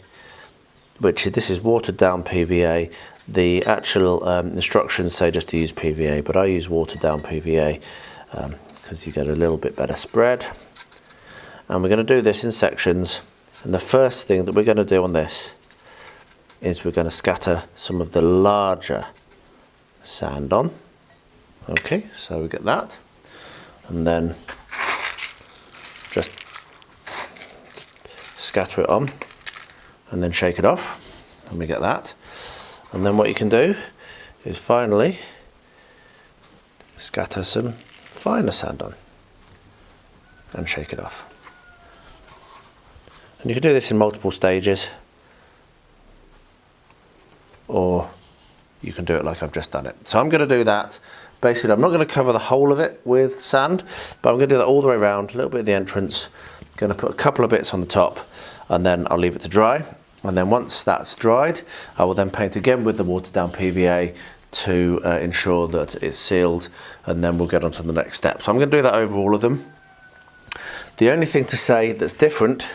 this is watered down PVA. The actual instructions say just to use PVA, but I use watered down PVA because you get a little bit better spread. And we're going to do this in sections. And the first thing that we're going to do on this is we're going to scatter some of the larger sand on. Okay, so we get that, and then just scatter it on and then shake it off, and we get that. And then what you can do is finally scatter some finer sand on and shake it off. And you can do this in multiple stages, or you can do it like I've just done it. So I'm going to do that. Basically, I'm not going to cover the whole of it with sand, but I'm going to do that all the way around, a little bit at the entrance. I'm going to put a couple of bits on the top, and then I'll leave it to dry. And then once that's dried, I will then paint again with the watered down PVA to ensure that it's sealed, and then we'll get on to the next step. So I'm going to do that over all of them. The only thing to say that's different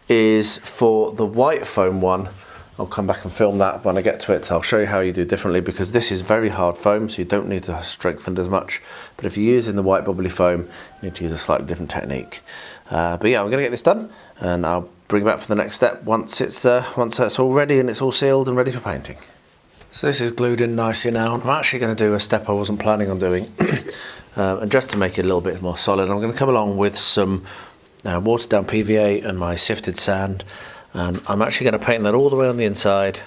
is for the white foam one, I'll come back and film that when I get to it. I'll show you how you do differently, because this is very hard foam, so you don't need to strengthen it as much. But if you're using the white bubbly foam, you need to use a slightly different technique. But yeah, I'm going to get this done, and I'll bring it back for the next step once it's all ready and it's all sealed and ready for painting. So this is glued in nicely now. I'm actually going to do a step I wasn't planning on doing, and just to make it a little bit more solid, I'm going to come along with some watered down PVA and my sifted sand. And I'm actually going to paint that all the way on the inside,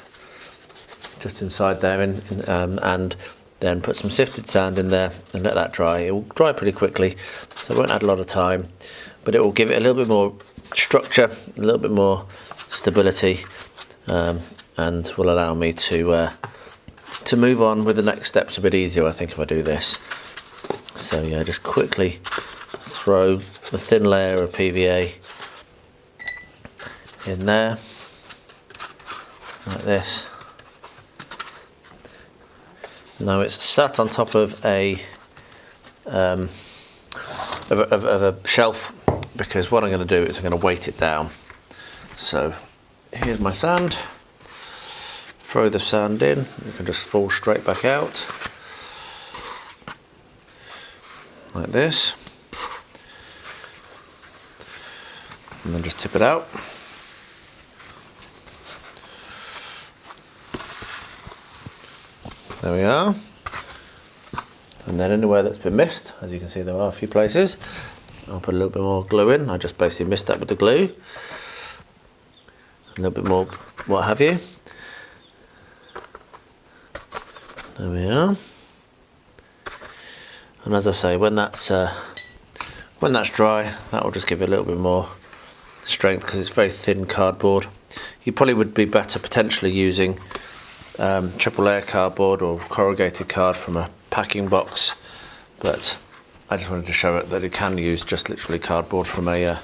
just inside there, and then put some sifted sand in there and let that dry. It will dry pretty quickly, so it won't add a lot of time, but it will give it a little bit more structure, a little bit more stability, and will allow me to move on with the next steps a bit easier, I think, if I do this. So yeah, just quickly throw the thin layer of PVA in there, like this. Now it's sat on top of a shelf, because what I'm going to do is I'm going to weight it down. So here's my sand. Throw the sand in. You can just fall straight back out, like this, and then just tip it out. There we are. And then anywhere that's been missed, as you can see there are a few places, I'll put a little bit more glue in. I just basically missed that with the glue. A little bit more what have you. There we are. And as I say, when that's dry, that will just give it a little bit more strength, because it's very thin cardboard. You probably would be better potentially using triple layer cardboard or corrugated card from a packing box, but I just wanted to show it that you can use just literally cardboard from a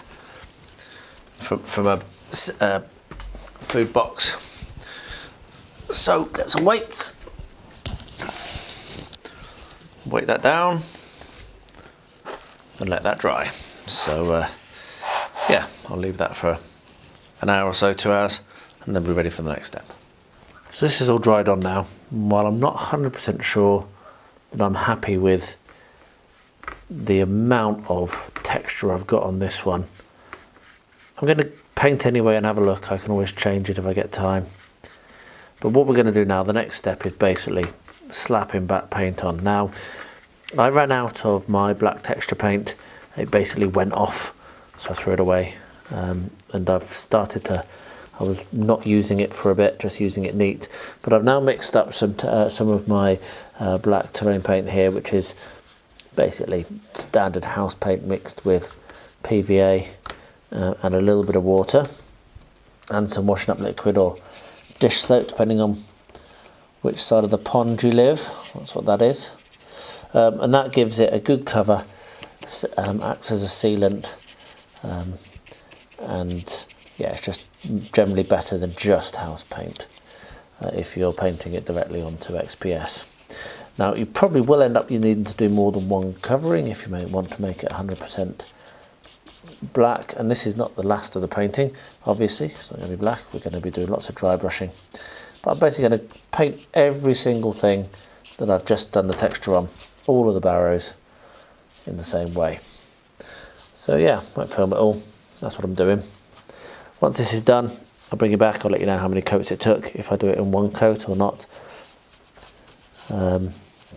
food box. So get some weights, weight that down and let that dry. So yeah, I'll leave that for an hour or so, 2 hours, and then be ready for the next step. So this is all dried on now. While I'm not 100% sure that I'm happy with the amount of texture I've got on this one, I'm going to paint anyway and have a look. I can always change it if I get time. But what we're going to do now, the next step, is basically slapping back paint on. Now, I ran out of my black texture paint. It basically went off, so I threw it away. And I've started to, I was not using it for a bit, just using it neat. But I've now mixed up some of my black terrain paint here, which is basically standard house paint mixed with PVA and a little bit of water and some washing up liquid or dish soap, depending on which side of the pond you live. That's what that is. And that gives it a good cover, acts as a sealant, and yeah, it's just generally better than just house paint if you're painting it directly onto XPS. Now you probably will end up needing to do more than one covering if you may want to make it 100% black, and this is not the last of the painting, obviously it's not going to be black. We're going to be doing lots of dry brushing, but I'm basically going to paint every single thing that I've just done the texture on, all of the barrows, in the same way. So yeah, won't film it all, that's what I'm doing. Once this is done, I'll bring it back, I'll let you know how many coats it took, if I do it in one coat or not.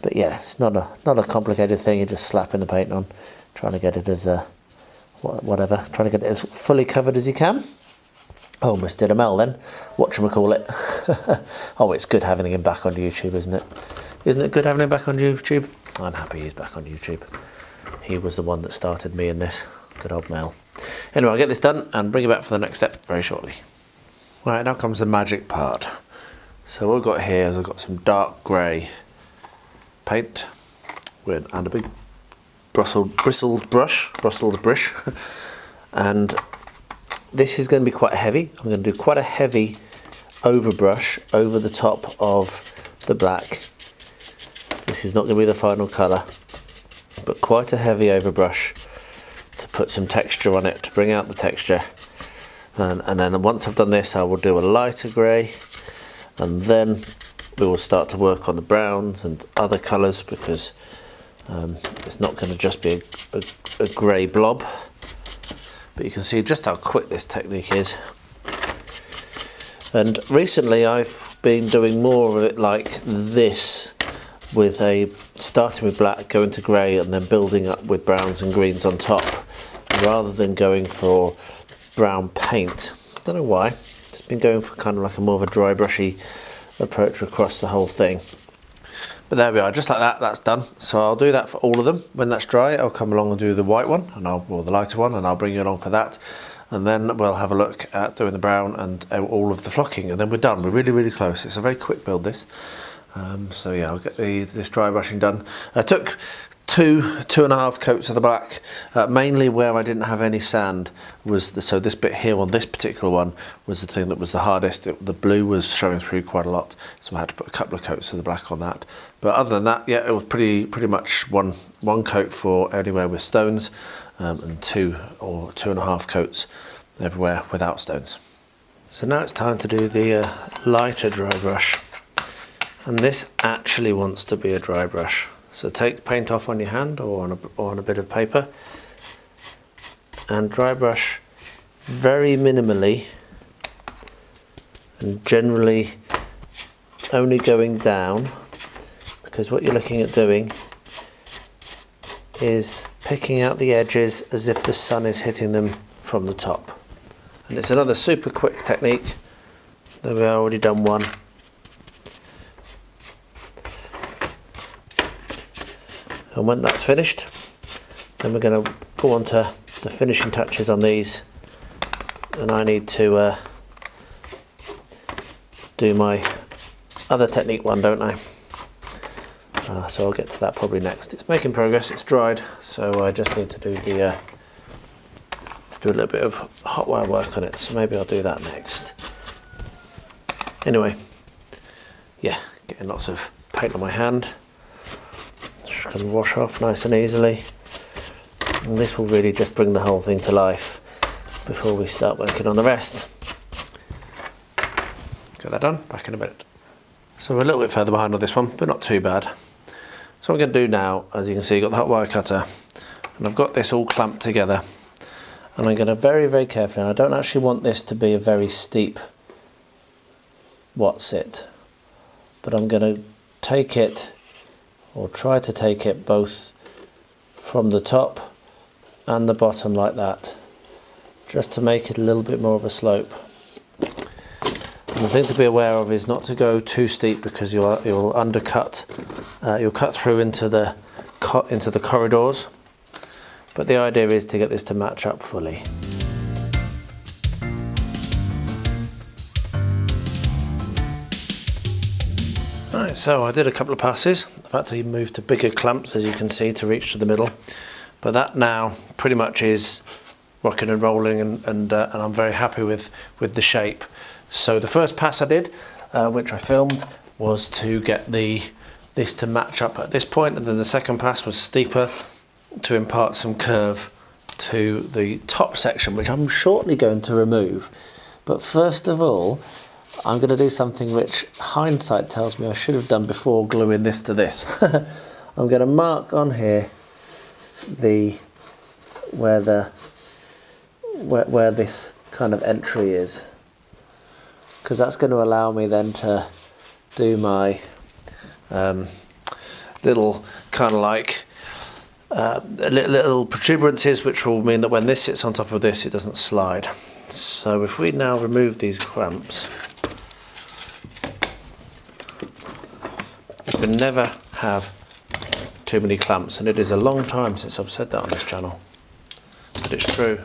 But yeah, it's not a complicated thing. You're just slapping the paint on, trying to get it as whatever, trying to get it as fully covered as you can. I almost did a Mel then, whatchamacallit. Oh, it's good having him back on YouTube, isn't it? Isn't it good having him back on YouTube? I'm happy he's back on YouTube. He was the one that started me in this. Good old Mel. Anyway, I'll get this done and bring it back for the next step very shortly. Right, now comes the magic part. So what I've got here is I've got some dark grey paint and a big bristled brush, and this is going to be quite heavy. I'm going to do quite a heavy overbrush over the top of the black. This is not going to be the final colour, but quite a heavy overbrush to put some texture on it, to bring out the texture. And then once I've done this, I will do a lighter grey, and then we will start to work on the browns and other colours, because it's not going to just be a grey blob. But you can see just how quick this technique is. And recently I've been doing more of it like this, with starting with black, going to grey, and then building up with browns and greens on top, rather than going for brown paint. Don't know why. It's been going for kind of like a more of a dry brushy approach across the whole thing. But there we are, just like that, that's done. So I'll do that for all of them. When that's dry, I'll come along and do the white one, or the lighter one, and I'll bring you along for that. And then we'll have a look at doing the brown and all of the flocking, and then we're done. We're really, really close. It's a very quick build, this. So yeah, I'll get this dry brushing done. I took two and a half coats of the black, mainly where I didn't have any sand. So this bit here on this particular one was the thing that was the hardest. The blue was showing through quite a lot, so I had to put a couple of coats of the black on that. But other than that, yeah, it was pretty much one coat for anywhere with stones, and 2 or 2.5 coats everywhere without stones. So now it's time to do the lighter dry brush, and this actually wants to be a dry brush. So take paint off on your hand or on a bit of paper, and dry brush very minimally, and generally only going down, because what you're looking at doing is picking out the edges as if the sun is hitting them from the top. And it's another super quick technique. There we are, already done one. And when that's finished, then we're going to go on to the finishing touches on these, and I need to do my other technique one, don't I? So I'll get to that probably next. It's making progress, it's dried, so I just need to do a little bit of hot wire work on it, so maybe I'll do that next. Anyway, yeah, getting lots of paint on my hand. Just going to wash off nice and easily, and this will really just bring the whole thing to life before we start working on the rest. Get that done, back in a minute. So we're a little bit further behind on this one, but not too bad. So what I'm going to do now, as you can see, I've got the hot wire cutter, and I've got this all clamped together, and I'm going to very, very carefully, and I don't actually want this to be a very steep what's-it, but I'm going to take it, or try to take it, both from the top and the bottom like that, just to make it a little bit more of a slope. And the thing to be aware of is not to go too steep, because you'll undercut, you'll cut through into the corridors. But the idea is to get this to match up fully. Right, so I did a couple of passes. I've had to move to bigger clumps, as you can see, to reach to the middle. But that now pretty much is rocking and rolling, and I'm very happy with the shape. So the first pass I did, which I filmed, was to get this to match up at this point, and then the second pass was steeper to impart some curve to the top section, which I'm shortly going to remove. But first of all, I'm going to do something which hindsight tells me I should have done before gluing this to this. I'm going to mark on here where this kind of entry is, because that's going to allow me then to do my little kind of like little protuberances, which will mean that when this sits on top of this, it doesn't slide. So if we now remove these clamps, you can never have too many clamps, and it is a long time since I've said that on this channel, but it's true.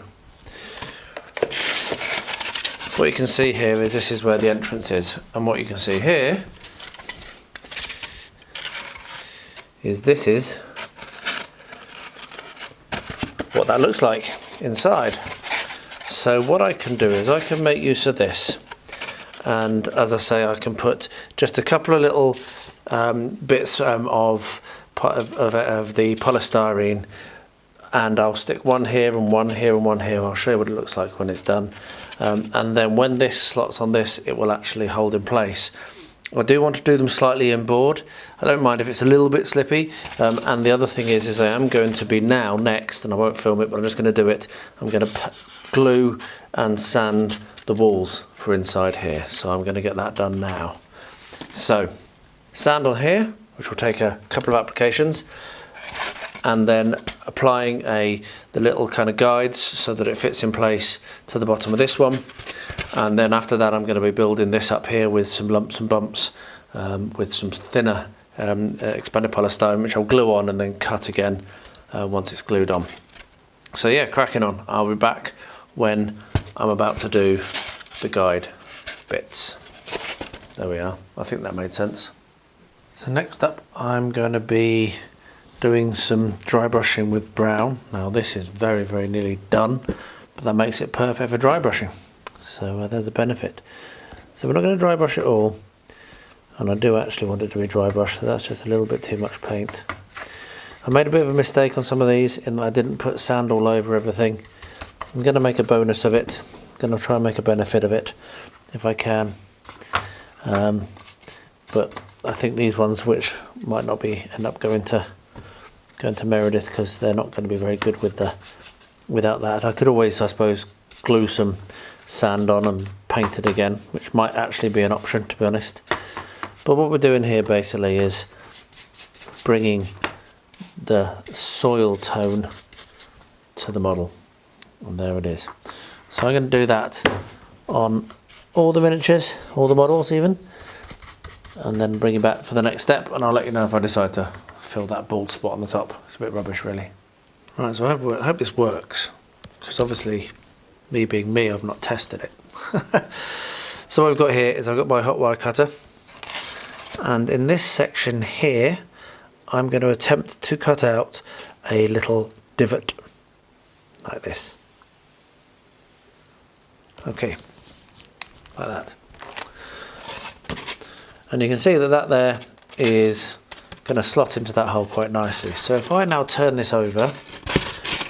What you can see here is this is where the entrance is, and what you can see here is this is what that looks like inside. So what I can do is I can make use of this, and as I say, I can put just a couple of little bits of the polystyrene, and I'll stick one here and one here and one here. I'll show you what it looks like when it's done, and then when this slots on this, it will actually hold in place. I do want to do them slightly inboard. I don't mind if it's a little bit slippy. And the other thing is I am going to be next, and I won't film it, but I'm just going to do it. I'm going to glue and sand the walls for inside here. So I'm going to get that done now. So sand on here, which will take a couple of applications, and then applying the little kind of guides so that it fits in place to the bottom of this one. And then after that, I'm going to be building this up here with some lumps and bumps, with some thinner expanded polystyrene, which I'll glue on and then cut again once it's glued on. So yeah, cracking on. I'll be back when I'm about to do the guide bits. There we are. I think that made sense. So next up, I'm going to be doing some dry brushing with brown. Now this is very, very nearly done, but that makes it perfect for dry brushing. So there's a benefit. So we're not going to dry brush it all, and I do actually want it to be dry brushed, so that's just a little bit too much paint. I made a bit of a mistake on some of these in that I didn't put sand all over everything. I'm going to make a bonus of it. I'm going to try and make a benefit of it if I can. But I think these ones, which might not end up going to Meredith, because they're not going to be very good without that. I could always, I suppose, glue some sand on and paint it again, which might actually be an option, to be honest. But what we're doing here basically is bringing the soil tone to the model, and there it is. So I'm going to do that on all the miniatures, all the models even, and then bring it back for the next step, and I'll let you know if I decide to fill that bald spot on the top. It's a bit rubbish really. Right, so I hope this works, because obviously, me being me, I've not tested it. So what I've got here is I've got my hot wire cutter, and in this section here I'm going to attempt to cut out a little divot like this. Okay, like that. And you can see that there is going to slot into that hole quite nicely. So if I now turn this over,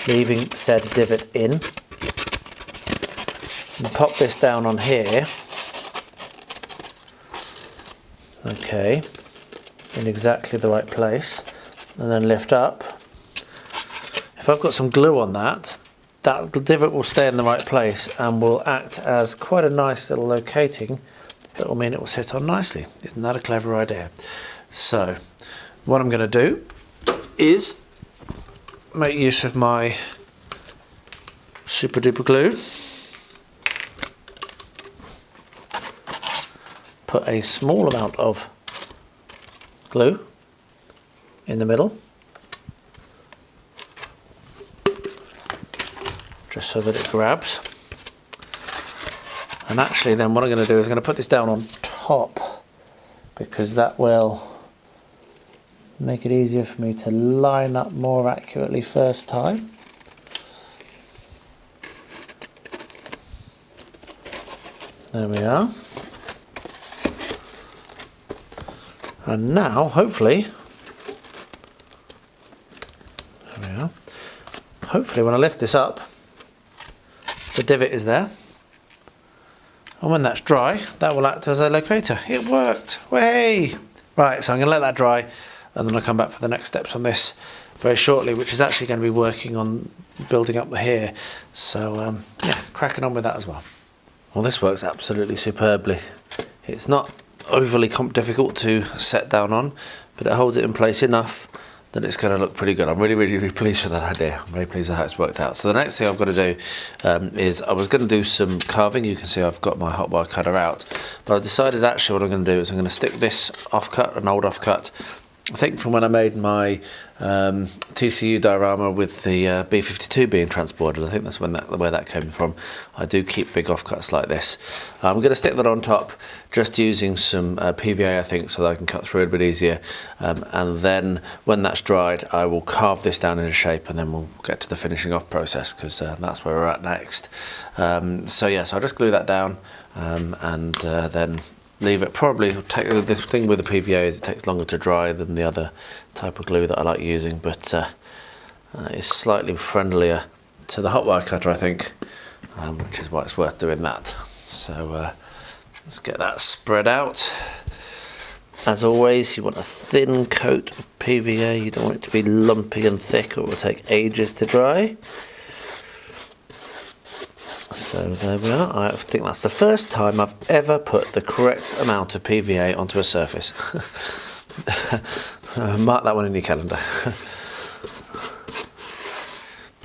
leaving said divot in, and pop this down on here, okay, in exactly the right place, and then lift up. If I've got some glue on that divot will stay in the right place and will act as quite a nice little locating that will mean it will sit on nicely. Isn't that a clever idea? So what I'm going to do is make use of my super duper glue. Put a small amount of glue in the middle, just so that it grabs. And actually then what I'm going to do is I'm going to put this down on top, because that will make it easier for me to line up more accurately first time. There we are. And now, hopefully, there we are. Hopefully when I lift this up, the divot is there. And when that's dry, that will act as a locator. It worked! Way! Right, so I'm going to let that dry, and then I'll come back for the next steps on this very shortly, which is actually going to be working on building up here. So, yeah, cracking on with that as well. Well, this works absolutely superbly. It's not overly difficult to set down on, but it holds it in place enough that it's going to look pretty good. I'm really, really, really pleased with that idea. I'm very pleased with how it's worked out. So the next thing I've got to do is I was going to do some carving. You can see I've got my hot wire cutter out, but I decided actually what I'm going to do is I'm going to stick this offcut, an old offcut, I think from when I made my TCU diorama with the B-52 being transported. I think that's where that came from. I do keep big offcuts like this. I'm going to stick that on top, just using some PVA, I think, so that I can cut through it a bit easier. And then when that's dried, I will carve this down into shape, and then we'll get to the finishing off process, because that's where we're at next. So yeah, so I'll just glue that down, and then leave it. Probably take this thing with the PVA is it takes longer to dry than the other type of glue that I like using, but it's slightly friendlier to the hot wire cutter, I think, which is why it's worth doing that. So let's get that spread out. As always, you want a thin coat of PVA. You don't want it to be lumpy and thick, or it will take ages to dry. So there we are. I think that's the first time I've ever put the correct amount of PVA onto a surface. Mark that one in your calendar.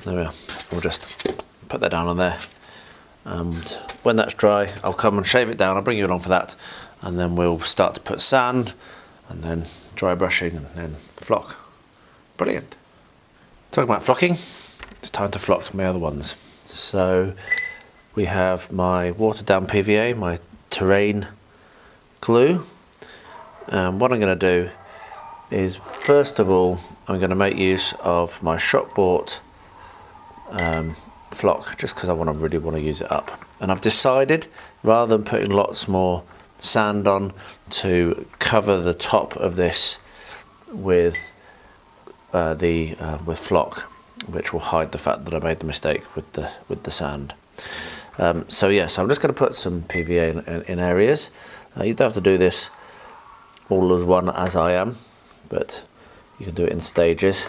There we are. We'll just put that down on there, and when that's dry I'll come and shave it down. I'll bring you along for that, and then we'll start to put sand, and then dry brushing, and then flock. Brilliant. Talking about flocking, it's time to flock my other ones. So we have my watered down PVA, my terrain glue, and what I'm going to do is, first of all, I'm going to make use of my shop bought flock, just because I really want to use it up. And I've decided, rather than putting lots more sand on, to cover the top of this with with flock, which will hide the fact that I made the mistake with the sand. So yes, I'm just going to put some PVA in areas. You don't have to do this all as one as I am, but you can do it in stages.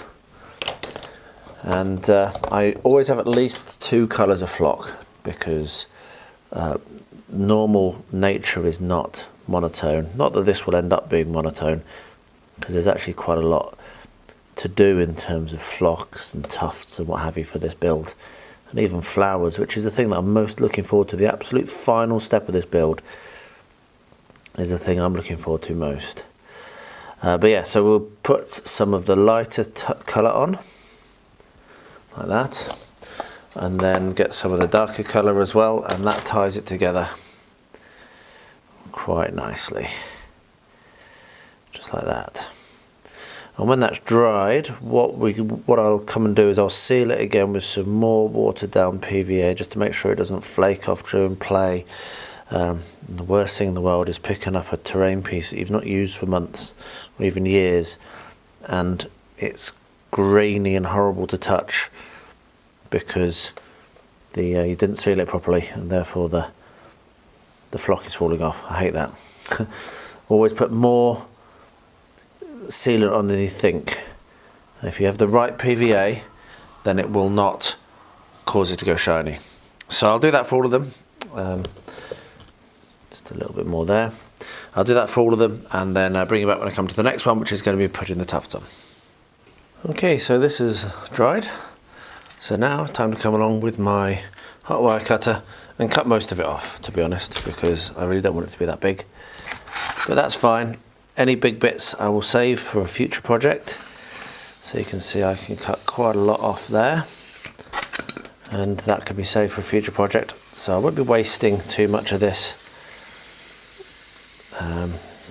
And I always have at least 2 colours of flock, because normal nature is not monotone. Not that this will end up being monotone, because there's actually quite a lot to do in terms of flocks and tufts and what have you for this build, and even flowers, which is the thing that I'm most looking forward to. The absolute final step of this build is the thing I'm looking forward to most. But yeah, so we'll put some of the lighter colour on, like that, and then get some of the darker colour as well, and that ties it together quite nicely, just like that. And when that's dried, what I'll come and do is I'll seal it again with some more watered down PVA, just to make sure it doesn't flake off during play. The worst thing in the world is picking up a terrain piece that you've not used for months or even years, and it's grainy and horrible to touch because you didn't seal it properly, and therefore the flock is falling off. I hate that. Always put more sealant on than you think. If you have the right PVA, then it will not cause it to go shiny. So I'll do that for all of them. Just a little bit more there. I'll do that for all of them, and then bring it back when I come to the next one, which is going to be putting the tufts on. Okay, so this is dried. So now time to come along with my hot wire cutter and cut most of it off, to be honest, because I really don't want it to be that big. But that's fine. Any big bits I will save for a future project. So you can see I can cut quite a lot off there, and that can be saved for a future project. So I won't be wasting too much of this,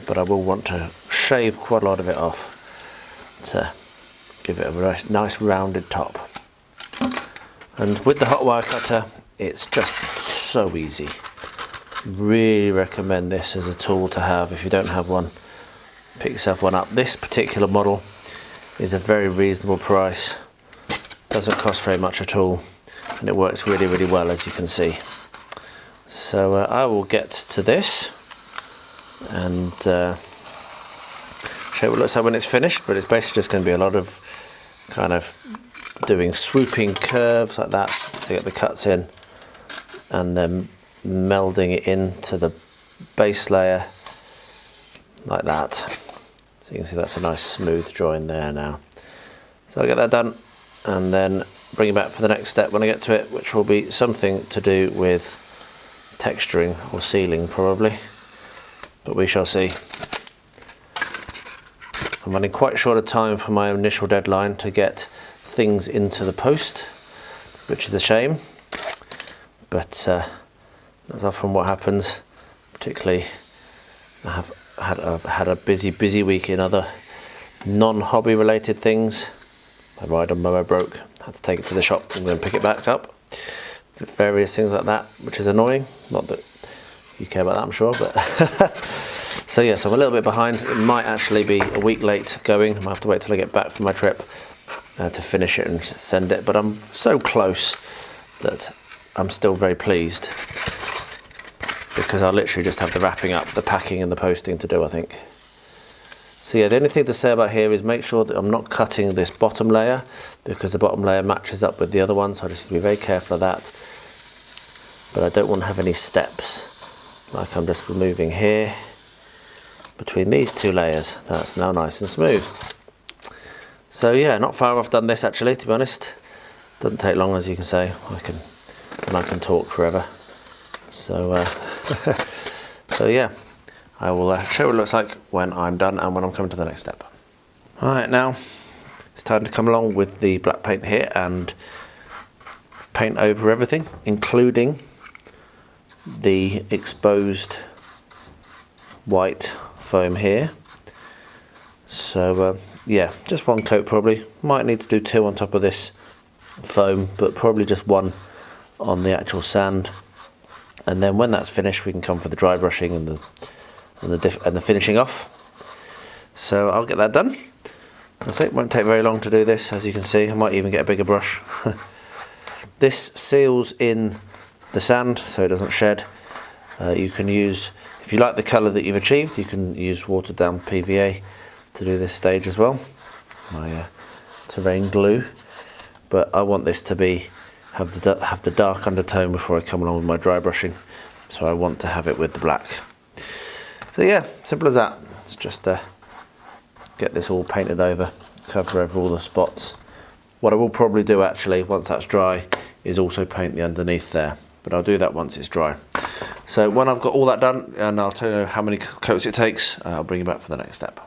but I will want to shave quite a lot of it off to give it a nice rounded top. And with the hot wire cutter, it's just so easy. Really recommend this as a tool to have. If you don't have one, pick yourself one up. This particular model is a very reasonable price, doesn't cost very much at all, and it works really, really well, as you can see. So I will get to this and show you what it looks like when it's finished, but it's basically just going to be a lot of kind of doing swooping curves like that to get the cuts in, and then melding it into the base layer like that. So you can see that's a nice smooth join there now. So I'll get that done and then bring it back for the next step when I get to it, which will be something to do with texturing or sealing probably, but we shall see. I'm running quite short of time for my initial deadline to get things into the post, which is a shame, but that's often what happens. Particularly, I've had a busy week in other non-hobby related things. My rider mower broke, had to take it to the shop and then pick it back up. Various things like that, which is annoying. Not that you care about that, I'm sure, but so yes, I'm a little bit behind. It might actually be a week late going. I might have to wait till I get back from my trip to finish it and send it, but I'm so close that I'm still very pleased, because I'll literally just have the wrapping up, the packing and the posting to do, I think. So yeah, the only thing to say about here is make sure that I'm not cutting this bottom layer, because the bottom layer matches up with the other one, so I just have to be very careful of that. But I don't want to have any steps, like I'm just removing here between these two layers. That's now nice and smooth. So yeah, not far off done this actually, to be honest. Doesn't take long, as you can say. I can talk forever. So so yeah, I will show you what it looks like when I'm done and when I'm coming to the next step. Alright, now it's time to come along with the black paint here and paint over everything, including the exposed white foam here. So yeah, just one coat probably. Might need to do two on top of this foam, but probably just one on the actual sand. And then when that's finished, we can come for the dry brushing and the finishing off. So I'll get that done. That's it. Won't take very long to do this, as you can see. I might even get a bigger brush. This seals in the sand so it doesn't shed. You can use, if you like the colour that you've achieved, you can use watered down PVA to do this stage as well. My terrain glue, but I want this to have the dark undertone before I come along with my dry brushing, so I want to have it with the black. So yeah, simple as that. It's just get this all painted over, cover over all the spots. What I will probably do actually, once that's dry, is also paint the underneath there, but I'll do that once it's dry. So when I've got all that done, and I'll tell you how many coats it takes, I'll bring you back for the next step.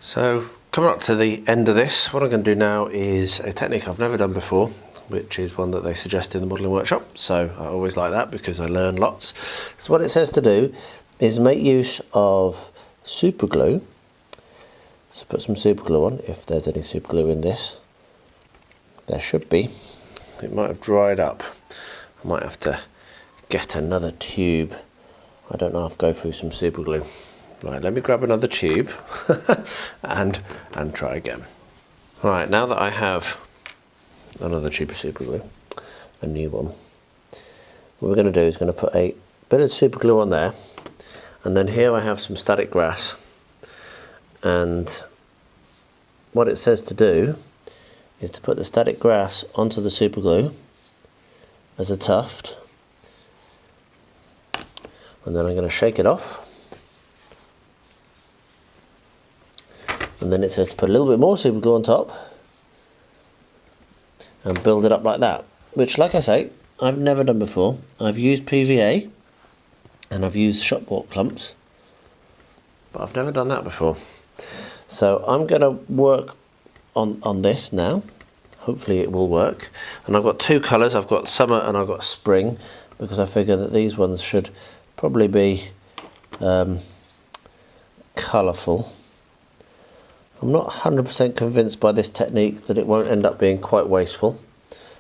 So coming up to the end of this, what I'm going to do now is a technique I've never done before, which is one that they suggest in the modelling workshop. So I always like that because I learn lots. So what it says to do is make use of super glue. So put some super glue on, if there's any super glue in this. There should be. It might have dried up. I might have to get another tube. I don't know if I'll go through some super glue. Right, let me grab another tube and try again. Right, now that I have another tube of super glue, a new one, what we're going to do is going to put a bit of super glue on there, and then here I have some static grass, and what it says to do is to put the static grass onto the super glue as a tuft, and then I'm going to shake it off, and then it says to put a little bit more super glue on top and build it up like that, which, like I say, I've never done before. I've used PVA and I've used shop bought clumps, but I've never done that before. So I'm going to work on this now. Hopefully it will work. And I've got two colours. I've got summer and I've got spring, because I figure that these ones should probably be colourful. I'm not 100% convinced by this technique that it won't end up being quite wasteful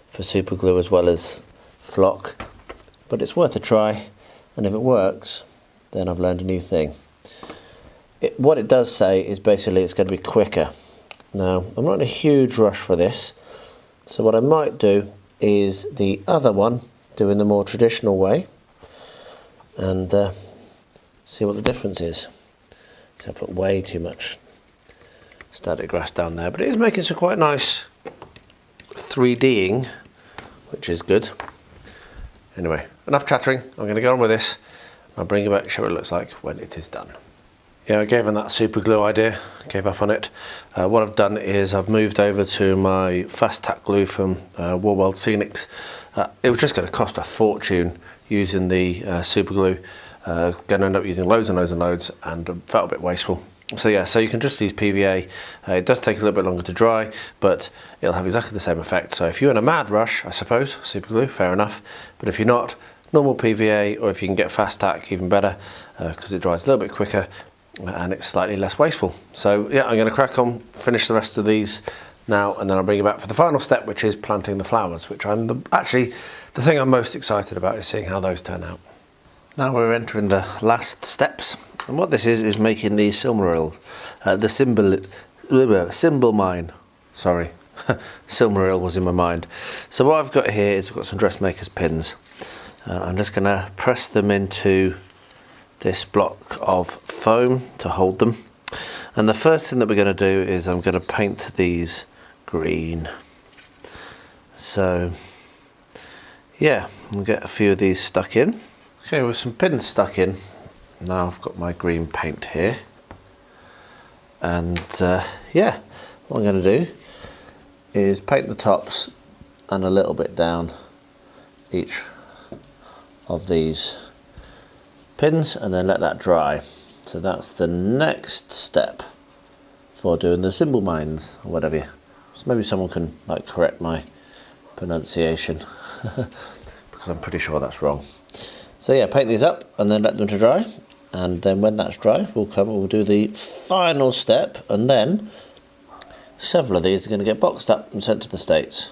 for super glue as well as flock, but it's worth a try, and if it works, then I've learned a new thing. What it does say is basically it's going to be quicker. Now, I'm not in a huge rush for this, so what I might do is the other one, do in the more traditional way, and see what the difference is. So I put way too much static grass down there, but it is making some quite nice 3Ding, which is good. Anyway, enough chattering. I'm going to go on with this. I'll bring you back, show what it looks like when it is done. Yeah, I gave him that super glue idea, gave up on it. What I've done is I've moved over to my fast tack glue from Warworld Scenics. It was just going to cost a fortune using the super glue. Going to end up using loads and loads and loads, and felt a bit wasteful. So yeah, so you can just use PVA. It does take a little bit longer to dry, but it'll have exactly the same effect. So if you're in a mad rush, I suppose, super glue, fair enough. But if you're not, normal PVA, or if you can get fast tack, even better, because it dries a little bit quicker and it's slightly less wasteful. So yeah, I'm going to crack on, finish the rest of these now, and then I'll bring you back for the final step, which is planting the flowers, which actually the thing I'm most excited about is seeing how those turn out. Now we're entering the last steps, and what this is making the silmarils, the symbol mine. Sorry, silmaril was in my mind. So what I've got here is I've got some dressmaker's pins. I'm just going to press them into this block of foam to hold them, And the first thing that we're going to do is I'm going to paint these green. So yeah, we'll get a few of these stuck in. Okay, with some pins stuck in, now I've got my green paint here. And yeah, what I'm going to do is paint the tops and a little bit down each of these pins and then let that dry. So that's the next step for doing the symbol mines or whatever. So maybe someone can like correct my pronunciation because I'm pretty sure that's wrong. So yeah, paint these up and then let them to dry, and then when that's dry we'll do the final step, and then several of these are going to get boxed up and sent to the States,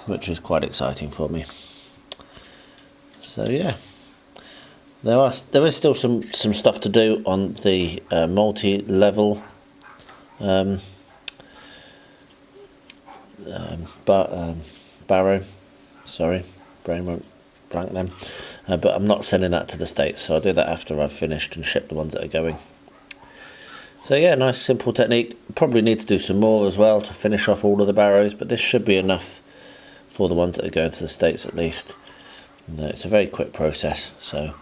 which is quite exciting for me. So yeah, there is still some stuff to do on the multi-level barrow. Sorry, brain won't blank them. But I'm not sending that to the States, so I'll do that after I've finished and shipped the ones that are going. So yeah, nice simple technique. Probably need to do some more as well to finish off all of the barrows, but this should be enough for the ones that are going to the States at least. And, it's a very quick process, so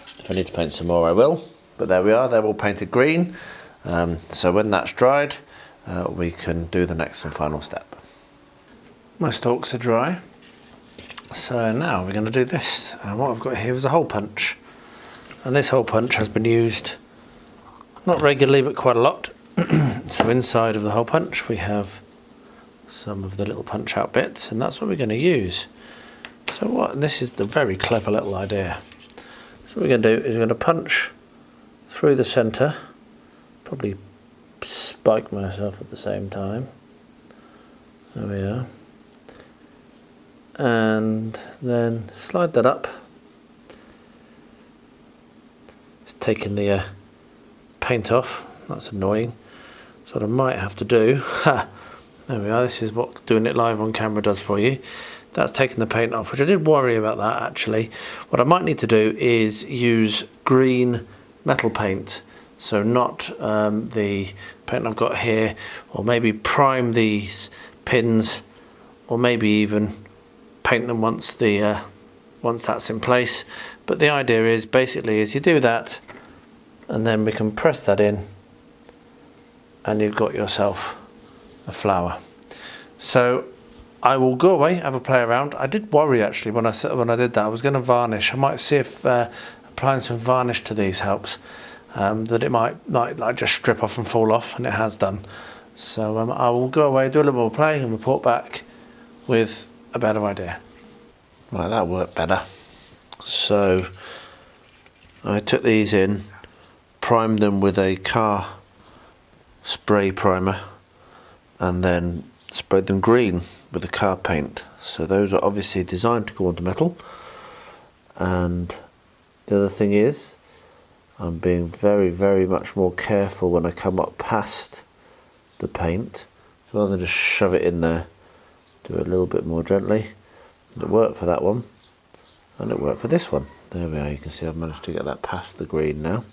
if I need to paint some more I will. But there we are, they're all painted green. So when that's dried, we can do the next and final step. My stalks are dry, so now we're going to do this. And what I've got here is a hole punch, and this hole punch has been used not regularly but quite a lot. So inside of the hole punch we have some of the little punch out bits, and that's what we're going to use. So this is the very clever little idea. So what we're going to do is we're going to punch through the centre, probably spike myself at the same time. There we are. And then slide that up. It's taking the paint off. That's annoying. So what I might have to do, there we are, this is what doing it live on camera does for you. That's taking the paint off, which I did worry about that actually. What I might need to do is use green metal paint, so not the paint I've got here, or maybe prime these pins, or maybe even paint them once that's in place. But the idea is basically you do that, and then we can press that in, and you've got yourself a flower. So I will go away, have a play around. I did worry actually when I did that. I was going to varnish. I might see if applying some varnish to these helps. That it might like just strip off and fall off, and it has done. So I will go away, do a little more play, and report back with a better idea. Right, that worked better. So I took these in, primed them with a car spray primer, and then sprayed them green with the car paint. So those are obviously designed to go onto metal. And the other thing is, I'm being very, very much more careful when I come up past the paint. So rather than just shove it in there, do it a little bit more gently. It worked for that one, and it worked for this one. There we are, you can see I've managed to get that past the green now.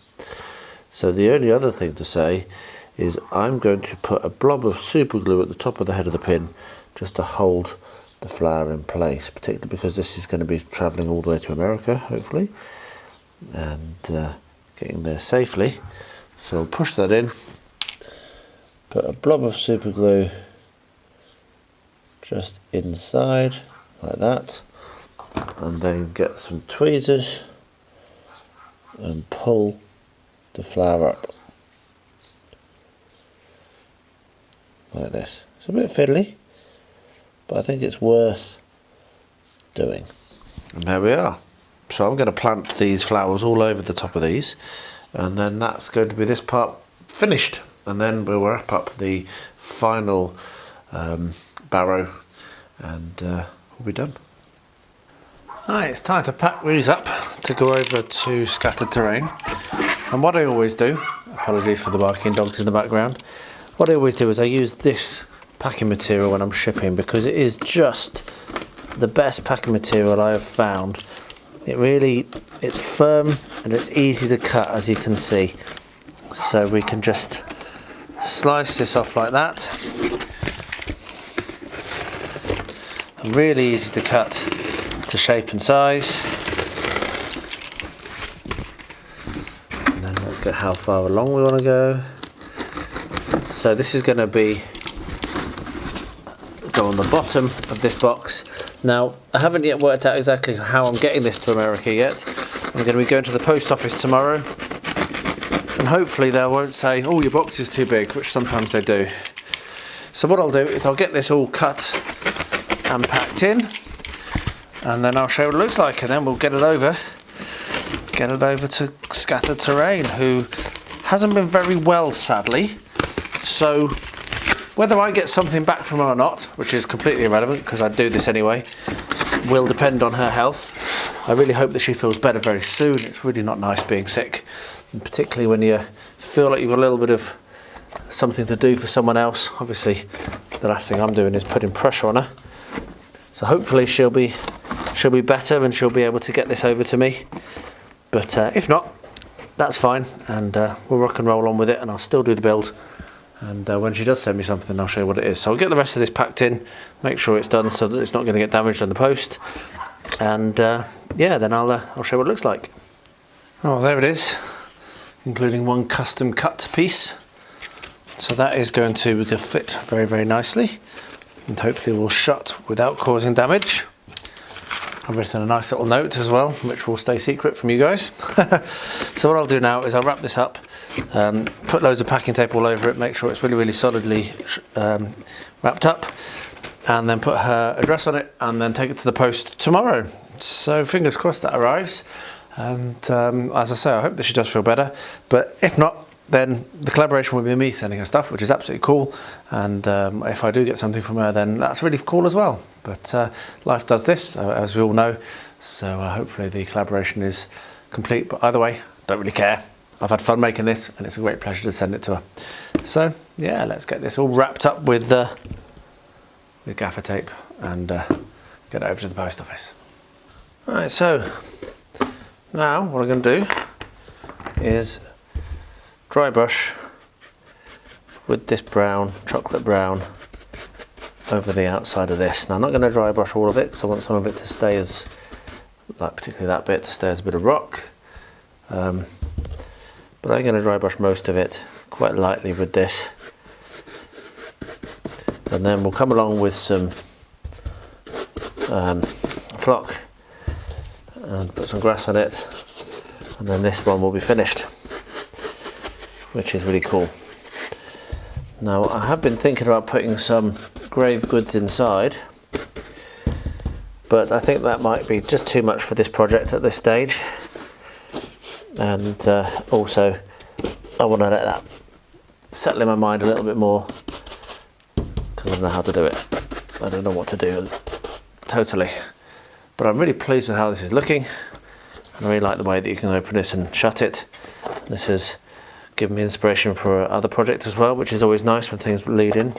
So the only other thing to say is I'm going to put a blob of super glue at the top of the head of the pin just to hold the flower in place, particularly because this is going to be travelling all the way to America, hopefully, and getting there safely. So I'll push that in, put a blob of super glue just inside like that, and then get some tweezers and pull the flower up like this. It's a bit fiddly, but I think it's worth doing. And there we are. So I'm going to plant these flowers all over the top of these, and then that's going to be this part finished, and then we'll wrap up the final barrow, and we'll be done. Right, it's time to pack these up to go over to ScatteredTerrain. And what I always do, apologies for the barking dogs in the background, what I always do is I use this packing material when I'm shipping, because it is just the best packing material I have found. It's firm and it's easy to cut, as you can see. So we can just slice this off like that. Really easy to cut to shape and size. And then let's get how far along we want to go. So this is going to go on the bottom of this box. Now, I haven't yet worked out exactly how I'm getting this to America yet. I'm going to be going to the post office tomorrow, and hopefully they won't say, oh, your box is too big, which sometimes they do. So what I'll do is I'll get this all cut and packed in, and then I'll show you what it looks like, and then we'll get it over to ScatteredTerrain, who hasn't been very well, sadly. So whether I get something back from her or not, which is completely irrelevant because I do this anyway, will depend on her health. I really hope that she feels better very soon. It's really not nice being sick, and particularly when you feel like you've got a little bit of something to do for someone else. Obviously, the last thing I'm doing is putting pressure on her. So hopefully she'll be better and she'll be able to get this over to me. But if not, that's fine, and we'll rock and roll on with it, and I'll still do the build. And when she does send me something, I'll show you what it is. So I'll get the rest of this packed in, make sure it's done so that it's not going to get damaged on the post. And yeah, then I'll show you what it looks like. Oh, there it is, including one custom cut piece. So that is going to fit very, very nicely, and hopefully will shut without causing damage. I've written a nice little note as well, which will stay secret from you guys. So what I'll do now is I'll wrap this up, put loads of packing tape all over it, make sure it's really, really solidly wrapped up, and then put her address on it, and then take it to the post tomorrow. So fingers crossed that arrives. And as I say, I hope that she does feel better. But if not, then the collaboration will be me sending her stuff, which is absolutely cool. And if I do get something from her, then that's really cool as well. But life does this, as we all know. So hopefully the collaboration is complete. But either way, don't really care. I've had fun making this, and it's a great pleasure to send it to her. So yeah, let's get this all wrapped up with gaffer tape and get it over to the post office. All right, so now what I'm going to do is dry brush with this brown, chocolate brown, over the outside of this. Now I'm not going to dry brush all of it because I want some of it to stay as, like particularly that bit, to stay as a bit of rock. But I'm going to dry brush most of it quite lightly with this. And then we'll come along with some flock and put some grass on it. And then this one will be finished, which is really cool. Now I have been thinking about putting some grave goods inside, but I think that might be just too much for this project at this stage. And also I want to let that settle in my mind a little bit more, because I don't know how to do it. I don't know what to do totally, but I'm really pleased with how this is looking. I really like the way that you can open this and shut it. This has given me inspiration for other projects as well, which is always nice when things lead in.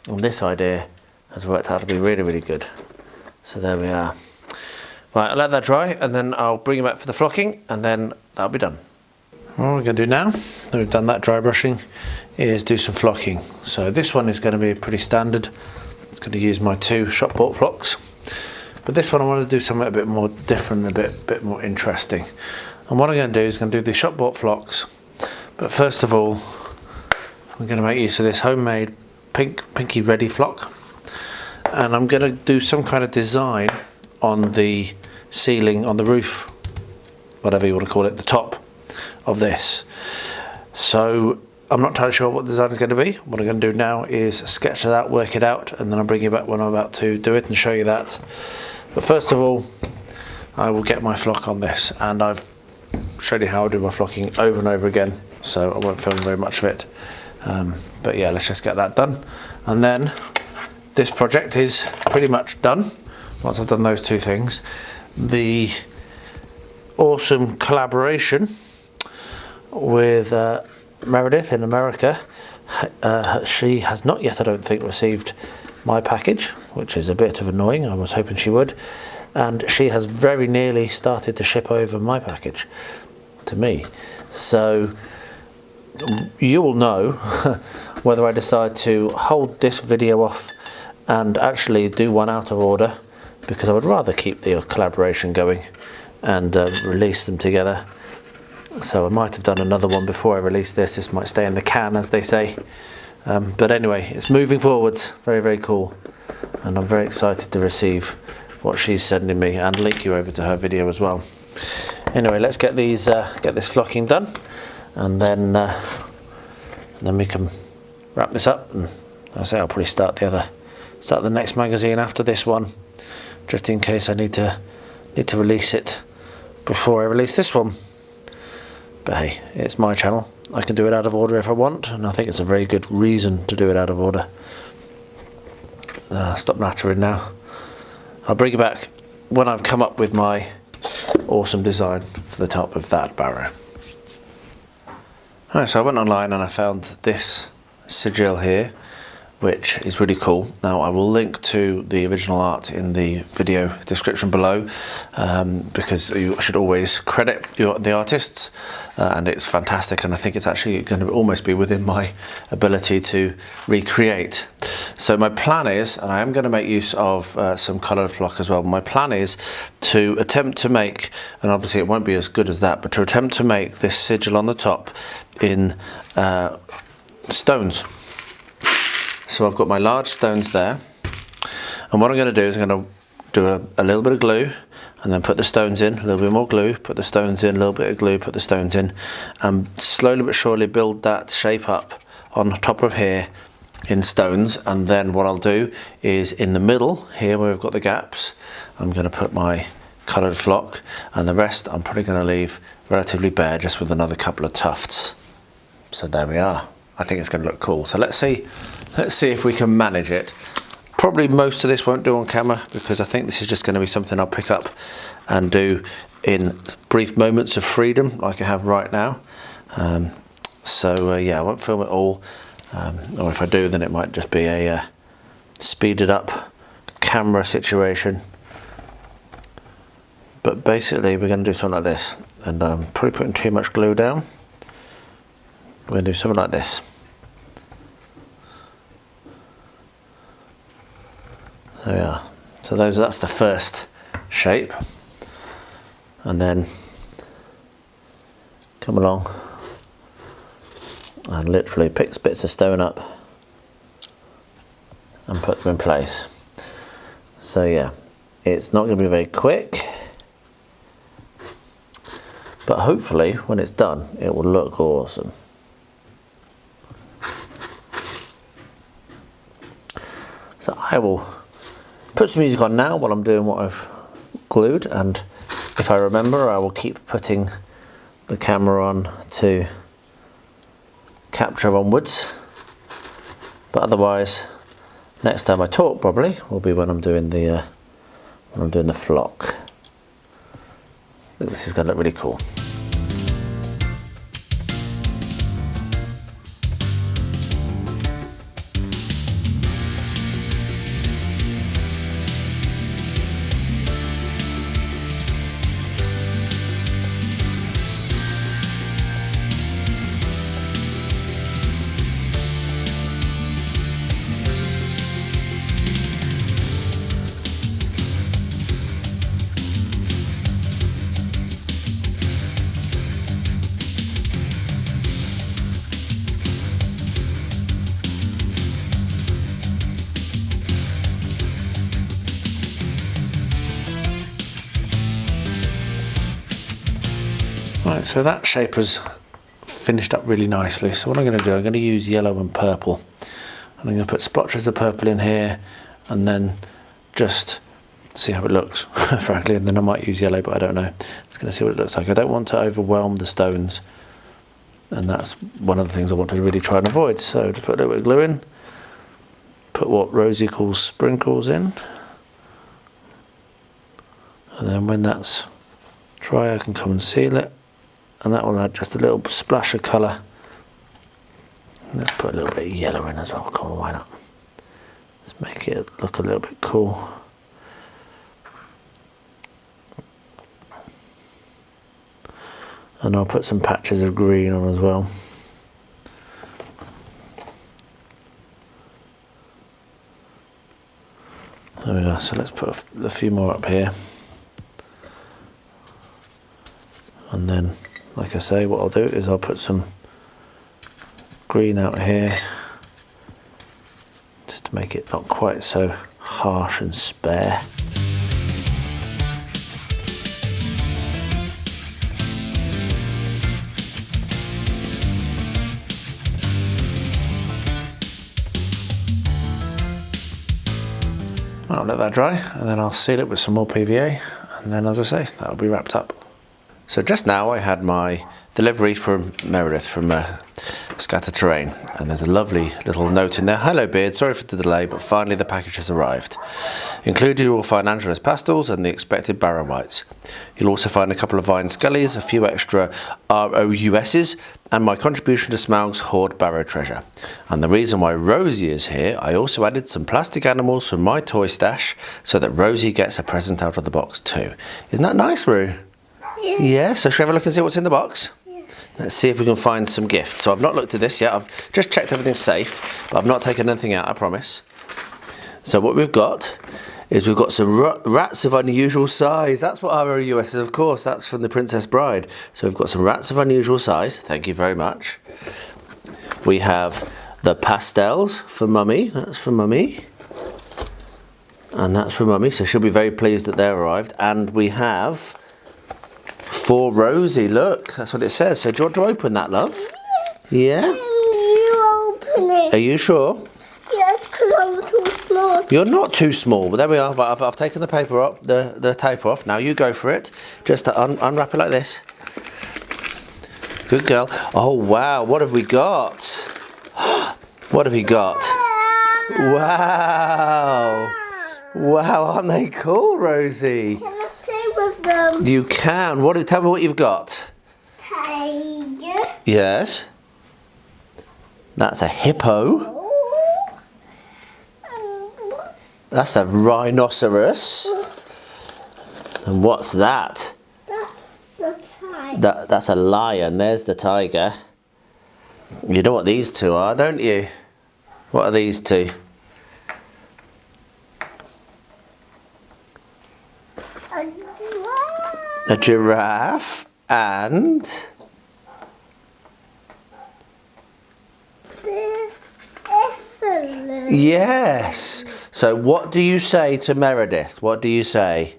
And this idea has worked out to be really, really good. So there we are. Right, I'll let that dry, and then I'll bring it back for the flocking, and then that'll be done. What we're going to do now that we've done that dry brushing is do some flocking. So this one is going to be pretty standard. It's going to use my 2 shop bought flocks. But this one I want to do something a bit more different, a bit more interesting. And what I'm going to do is going to do the shop bought flocks. But first of all, I'm going to make use of this homemade pinky ready flock. And I'm going to do some kind of design on the ceiling, on the roof, whatever you want to call it, the top of this. So I'm not entirely sure what the design is going to be. What I'm going to do now is sketch it out, work it out, and then I'll bring you back when I'm about to do it and show you that. But first of all, I will get my flock on this, and I've showed you how I do my flocking over and over again, so I won't film very much of it. But yeah, let's just get that done. And then this project is pretty much done. Once I've done those 2 things, the awesome collaboration with Meredith in America, she has not yet, I don't think, received my package, which is a bit of annoying. I was hoping she would. And she has very nearly started to ship over my package to me. So you will know whether I decide to hold this video off and actually do one out of order, because I would rather keep the collaboration going and release them together. So I might have done another one before I release this. This might stay in the can, as they say. But anyway, it's moving forwards. Very, very cool. And I'm very excited to receive what she's sending me and link you over to her video as well. Anyway, let's get these get this flocking done, and then we can wrap this up. And I say I'll probably start the next magazine after this one, just in case I need to release it before I release this one. But hey, it's my channel. I can do it out of order if I want, and I think it's a very good reason to do it out of order. Stop nattering now. I'll bring it back when I've come up with my awesome design for the top of that barrow. Alright, so I went online and I found this sigil here, which is really cool. Now I will link to the original art in the video description below, because you should always credit the artists, and it's fantastic, and I think it's actually going to almost be within my ability to recreate. So my plan is, and I am going to make use of some coloured flock as well, my plan is to attempt to make, and obviously it won't be as good as that, but to attempt to make this sigil on the top in stones. So I've got my large stones there, and what I'm going to do is I'm going to do a little bit of glue, and then put the stones in, a little bit more glue, put the stones in, a little bit of glue, put the stones in, and slowly but surely build that shape up on top of here in stones. And then what I'll do is in the middle here where we've got the gaps, I'm going to put my coloured flock, and the rest I'm probably going to leave relatively bare, just with another couple of tufts. So there we are. I think it's going to look cool. So let's see if we can manage it. Probably most of this won't do on camera, because I think this is just going to be something I'll pick up and do in brief moments of freedom like I have right now. Yeah, I won't film it all, or if I do, then it might just be a speeded up camera situation. But basically we're going to do something like this, and I'm probably putting too much glue down. We're going to do something like this. There we are. So that's the first shape, and then come along and literally pick bits of stone up and put them in place. So yeah, it's not going to be very quick, but hopefully when it's done it will look awesome. So I will put some music on now while I'm doing what I've glued, and if I remember I will keep putting the camera on to capture onwards, but otherwise next time I talk probably will be when I'm doing the flock. I think this is going to look really cool. Right, so that shape has finished up really nicely. So what I'm going to do, I'm going to use yellow and purple. And I'm going to put splotches of purple in here, and then just see how it looks, frankly. And then I might use yellow, but I don't know. Just going to see what it looks like. I don't want to overwhelm the stones, and that's one of the things I want to really try and avoid. So to put a little bit of glue in, put what Rosie calls sprinkles in, and then when that's dry I can come and seal it, and that will add just a little splash of colour. Let's put a little bit of yellow in as well. Come on, why not? Let's make it look a little bit cool. And I'll put some patches of green on as well. So let's put a few more up here. And then, like I say, what I'll do is I'll put some green out here, just to make it not quite so harsh and spare. I'll let that dry and then I'll seal it with some more PVA, and then, as I say, that'll be wrapped up. So just now I had my delivery from Meredith from ScatteredTerrain, and there's a lovely little note in there. Hello Beard, sorry for the delay, but finally the package has arrived. Included you will find Angela's pastels and the expected barrow whites. You'll also find a couple of vine scullies, a few extra ROUSs, and my contribution to Smaug's hoard barrow treasure. And the reason why Rosie is here, I also added some plastic animals from my toy stash so that Rosie gets a present out of the box too. Isn't that nice, Roo? Yeah. Yeah, so shall we have a look and see what's in the box? Yeah. Let's see if we can find some gifts. So I've not looked at this yet, I've just checked everything's safe, but I've not taken anything out, I promise. So what we've got is we've got some rats of unusual size. That's what ROUS is, of course. That's from the Princess Bride. So we've got some rats of unusual size. Thank you very much. We have the pastels for Mummy. That's for Mummy. And that's for Mummy. So she'll be very pleased that they're arrived. And we have for Rosie. Look, that's what it says. So do you want to open that, love? Yeah? You open it. Are you sure? Yes, because I'm too small. You're not too small, but there we are. But I've taken the paper off, the tape off. Now you go for it. Just to unwrap it like this. Good girl. Oh wow, what have we got? What have you got? Wow. Wow, aren't they cool, Rosie? Can I play with them? You can. Tell me what you've got. Tiger. Yes. That's a hippo. That's a rhinoceros. And what's that? That's a tiger. That's a lion. There's the tiger. You know what these two are, don't you? What are these two? A giraffe and the elephant. yes. So what do you say to Meredith? What do you say?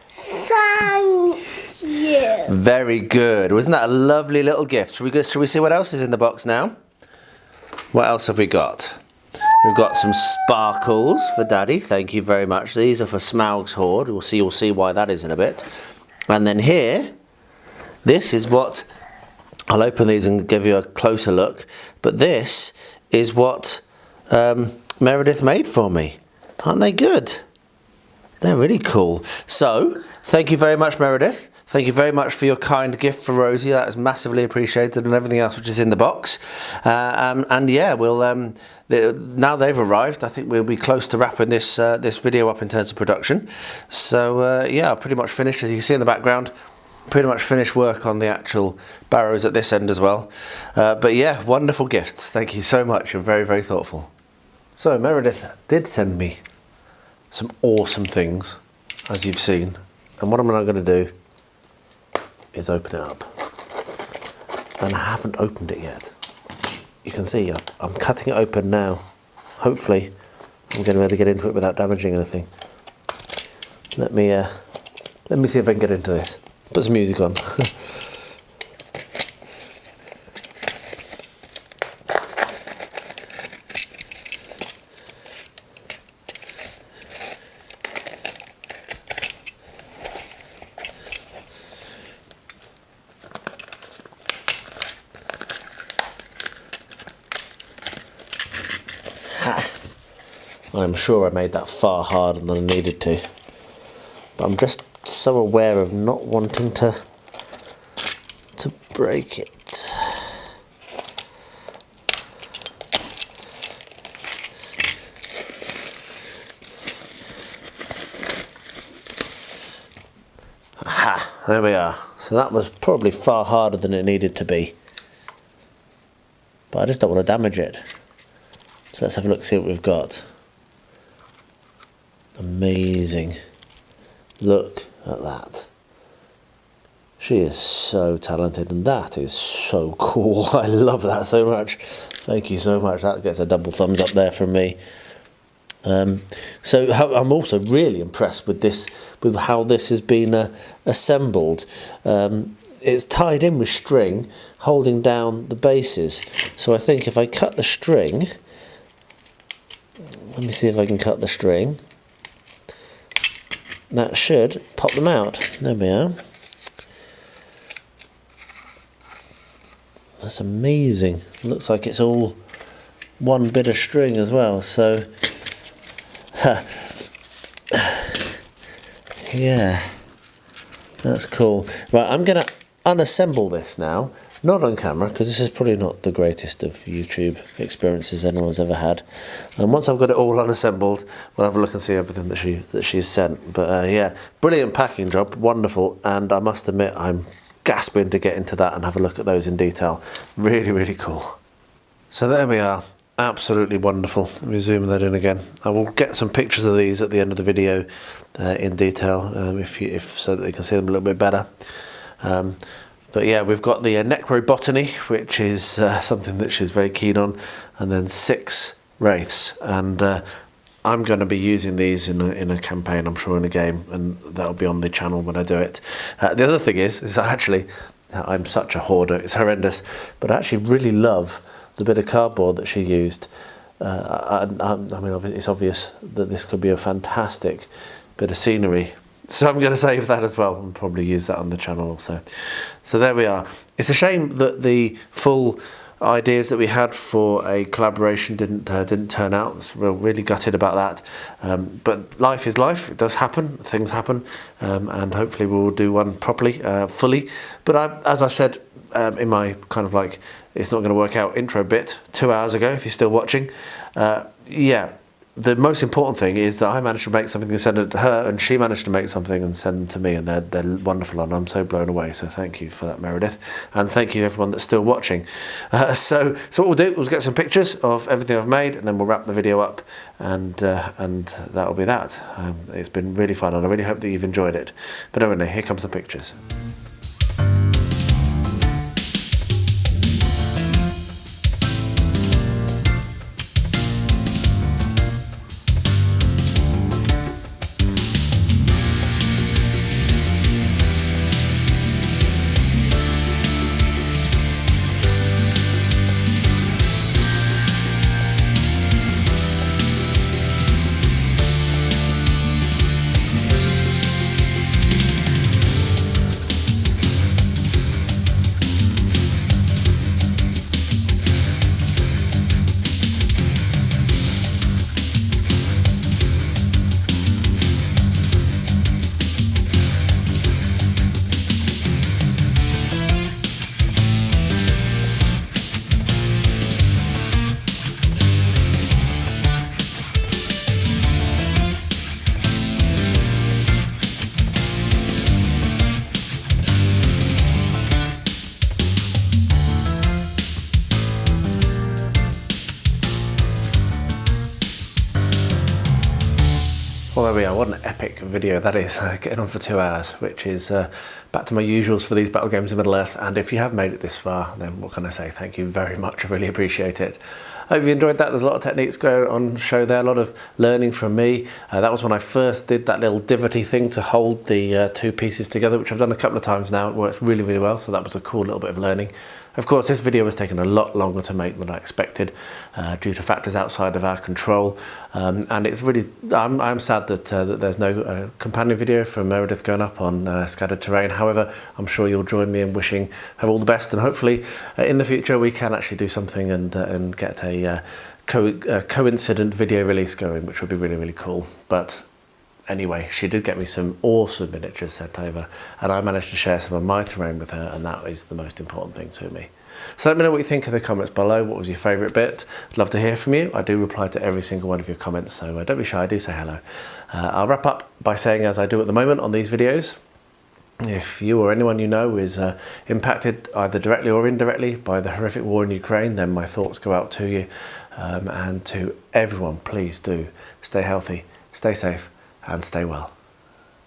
Thank you. Very good. Wasn't that a lovely little gift? Shall we see what else is in the box now? What else have we got? We've got some sparkles for Daddy. Thank you very much. These are for Smaug's hoard. You'll see why that is in a bit. And then here, this is what, I'll open these and give you a closer look, but this is what Meredith made for me. Aren't they good? They're really cool. So, thank you very much, Meredith. Thank you very much for your kind gift for Rosie. That is massively appreciated, and everything else which is in the box. And yeah, we'll now they've arrived, I think we'll be close to wrapping this this video up in terms of production. So yeah, I've pretty much finished. As you can see in the background, pretty much finished work on the actual barrows at this end as well. But yeah, wonderful gifts. Thank you so much. You're very, very thoughtful. So Meredith did send me some awesome things, as you've seen. And what I'm now going to do is open it up. And I haven't opened it yet. You can see I'm cutting it open now. Hopefully I'm going to be able to get into it without damaging anything. Let me see if I can get into this. Put some music on. I'm sure I made that far harder than I needed to, but I'm just so aware of not wanting to break it. Aha, there we are. So that was probably far harder than it needed to be, but I just don't want to damage it. So let's have a look, see what we've got. Amazing. Look at that. She is so talented, and that is so cool. I love that so much. Thank you so much. That gets a double thumbs up there from me. So I'm also really impressed with this, with how this has been assembled. It's tied in with string, holding down the bases. So I think if I cut the string, let me see if I can cut the string. That should pop them out. There we are. That's amazing. Looks like it's all one bit of string as well. So, yeah, that's cool. Right, I'm going to unassemble this now. Not on camera, because this is probably not the greatest of YouTube experiences anyone's ever had. And once I've got it all unassembled, we'll have a look and see everything that she's sent. But yeah, brilliant packing job, wonderful. And I must admit, I'm gasping to get into that and have a look at those in detail. Really, really cool. So there we are. Absolutely wonderful. Let me zoom that in again. I will get some pictures of these at the end of the video in detail, so that you can see them a little bit better. But yeah, we've got the Necro-botany, which is something that she's very keen on, and then 6 wraiths. And I'm going to be using these in a campaign, I'm sure, in a game, and that'll be on the channel when I do it. The other thing is actually, I'm such a hoarder, it's horrendous, but I actually really love the bit of cardboard that she used. I mean, it's obvious that this could be a fantastic bit of scenery. So I'm going to save that as well and probably use that on the channel also. So there we are. It's a shame that the full ideas that we had for a collaboration didn't turn out. We're really gutted about that. But life is life. It does happen. Things happen. And hopefully we'll do one properly, fully. But as I said in my kind of like, it's not going to work out intro bit 2 hours ago, if you're still watching, yeah. The most important thing is that I managed to make something and send it to her, and she managed to make something and send them to me, and they're wonderful, and I'm so blown away. So thank you for that, Meredith, and thank you everyone that's still watching. So what we'll do is get some pictures of everything I've made, and then we'll wrap the video up, and that'll be that. It's been really fun, and I really hope that you've enjoyed it. But anyway, here comes the pictures. Well, there we are. What an epic video that is, getting on for 2 hours, which is back to my usuals for these battle games in Middle-earth. And if you have made it this far, then what can I say? Thank you very much. I really appreciate it. I hope you enjoyed that. There's a lot of techniques going on show there, a lot of learning from me. That was when I first did that little divoty thing to hold the 2 pieces together, which I've done a couple of times now. It works really, really well. So that was a cool little bit of learning. Of course, this video has taken a lot longer to make than I expected due to factors outside of our control. And it's really, I'm sad that, that there's no companion video from Meredith going up on ScatteredTerrain. However, I'm sure you'll join me in wishing her all the best. And hopefully in the future we can actually do something and get a coincident video release going, which would be really, really cool. But anyway, she did get me some awesome miniatures sent over, and I managed to share some of my terrain with her, and that is the most important thing to me. So let me know what you think in the comments below. What was your favourite bit? I'd love to hear from you. I do reply to every single one of your comments, so don't be shy, do say hello. I'll wrap up by saying, as I do at the moment on these videos, if you or anyone you know is impacted either directly or indirectly by the horrific war in Ukraine, then my thoughts go out to you, and to everyone. Please do stay healthy, stay safe, and stay well.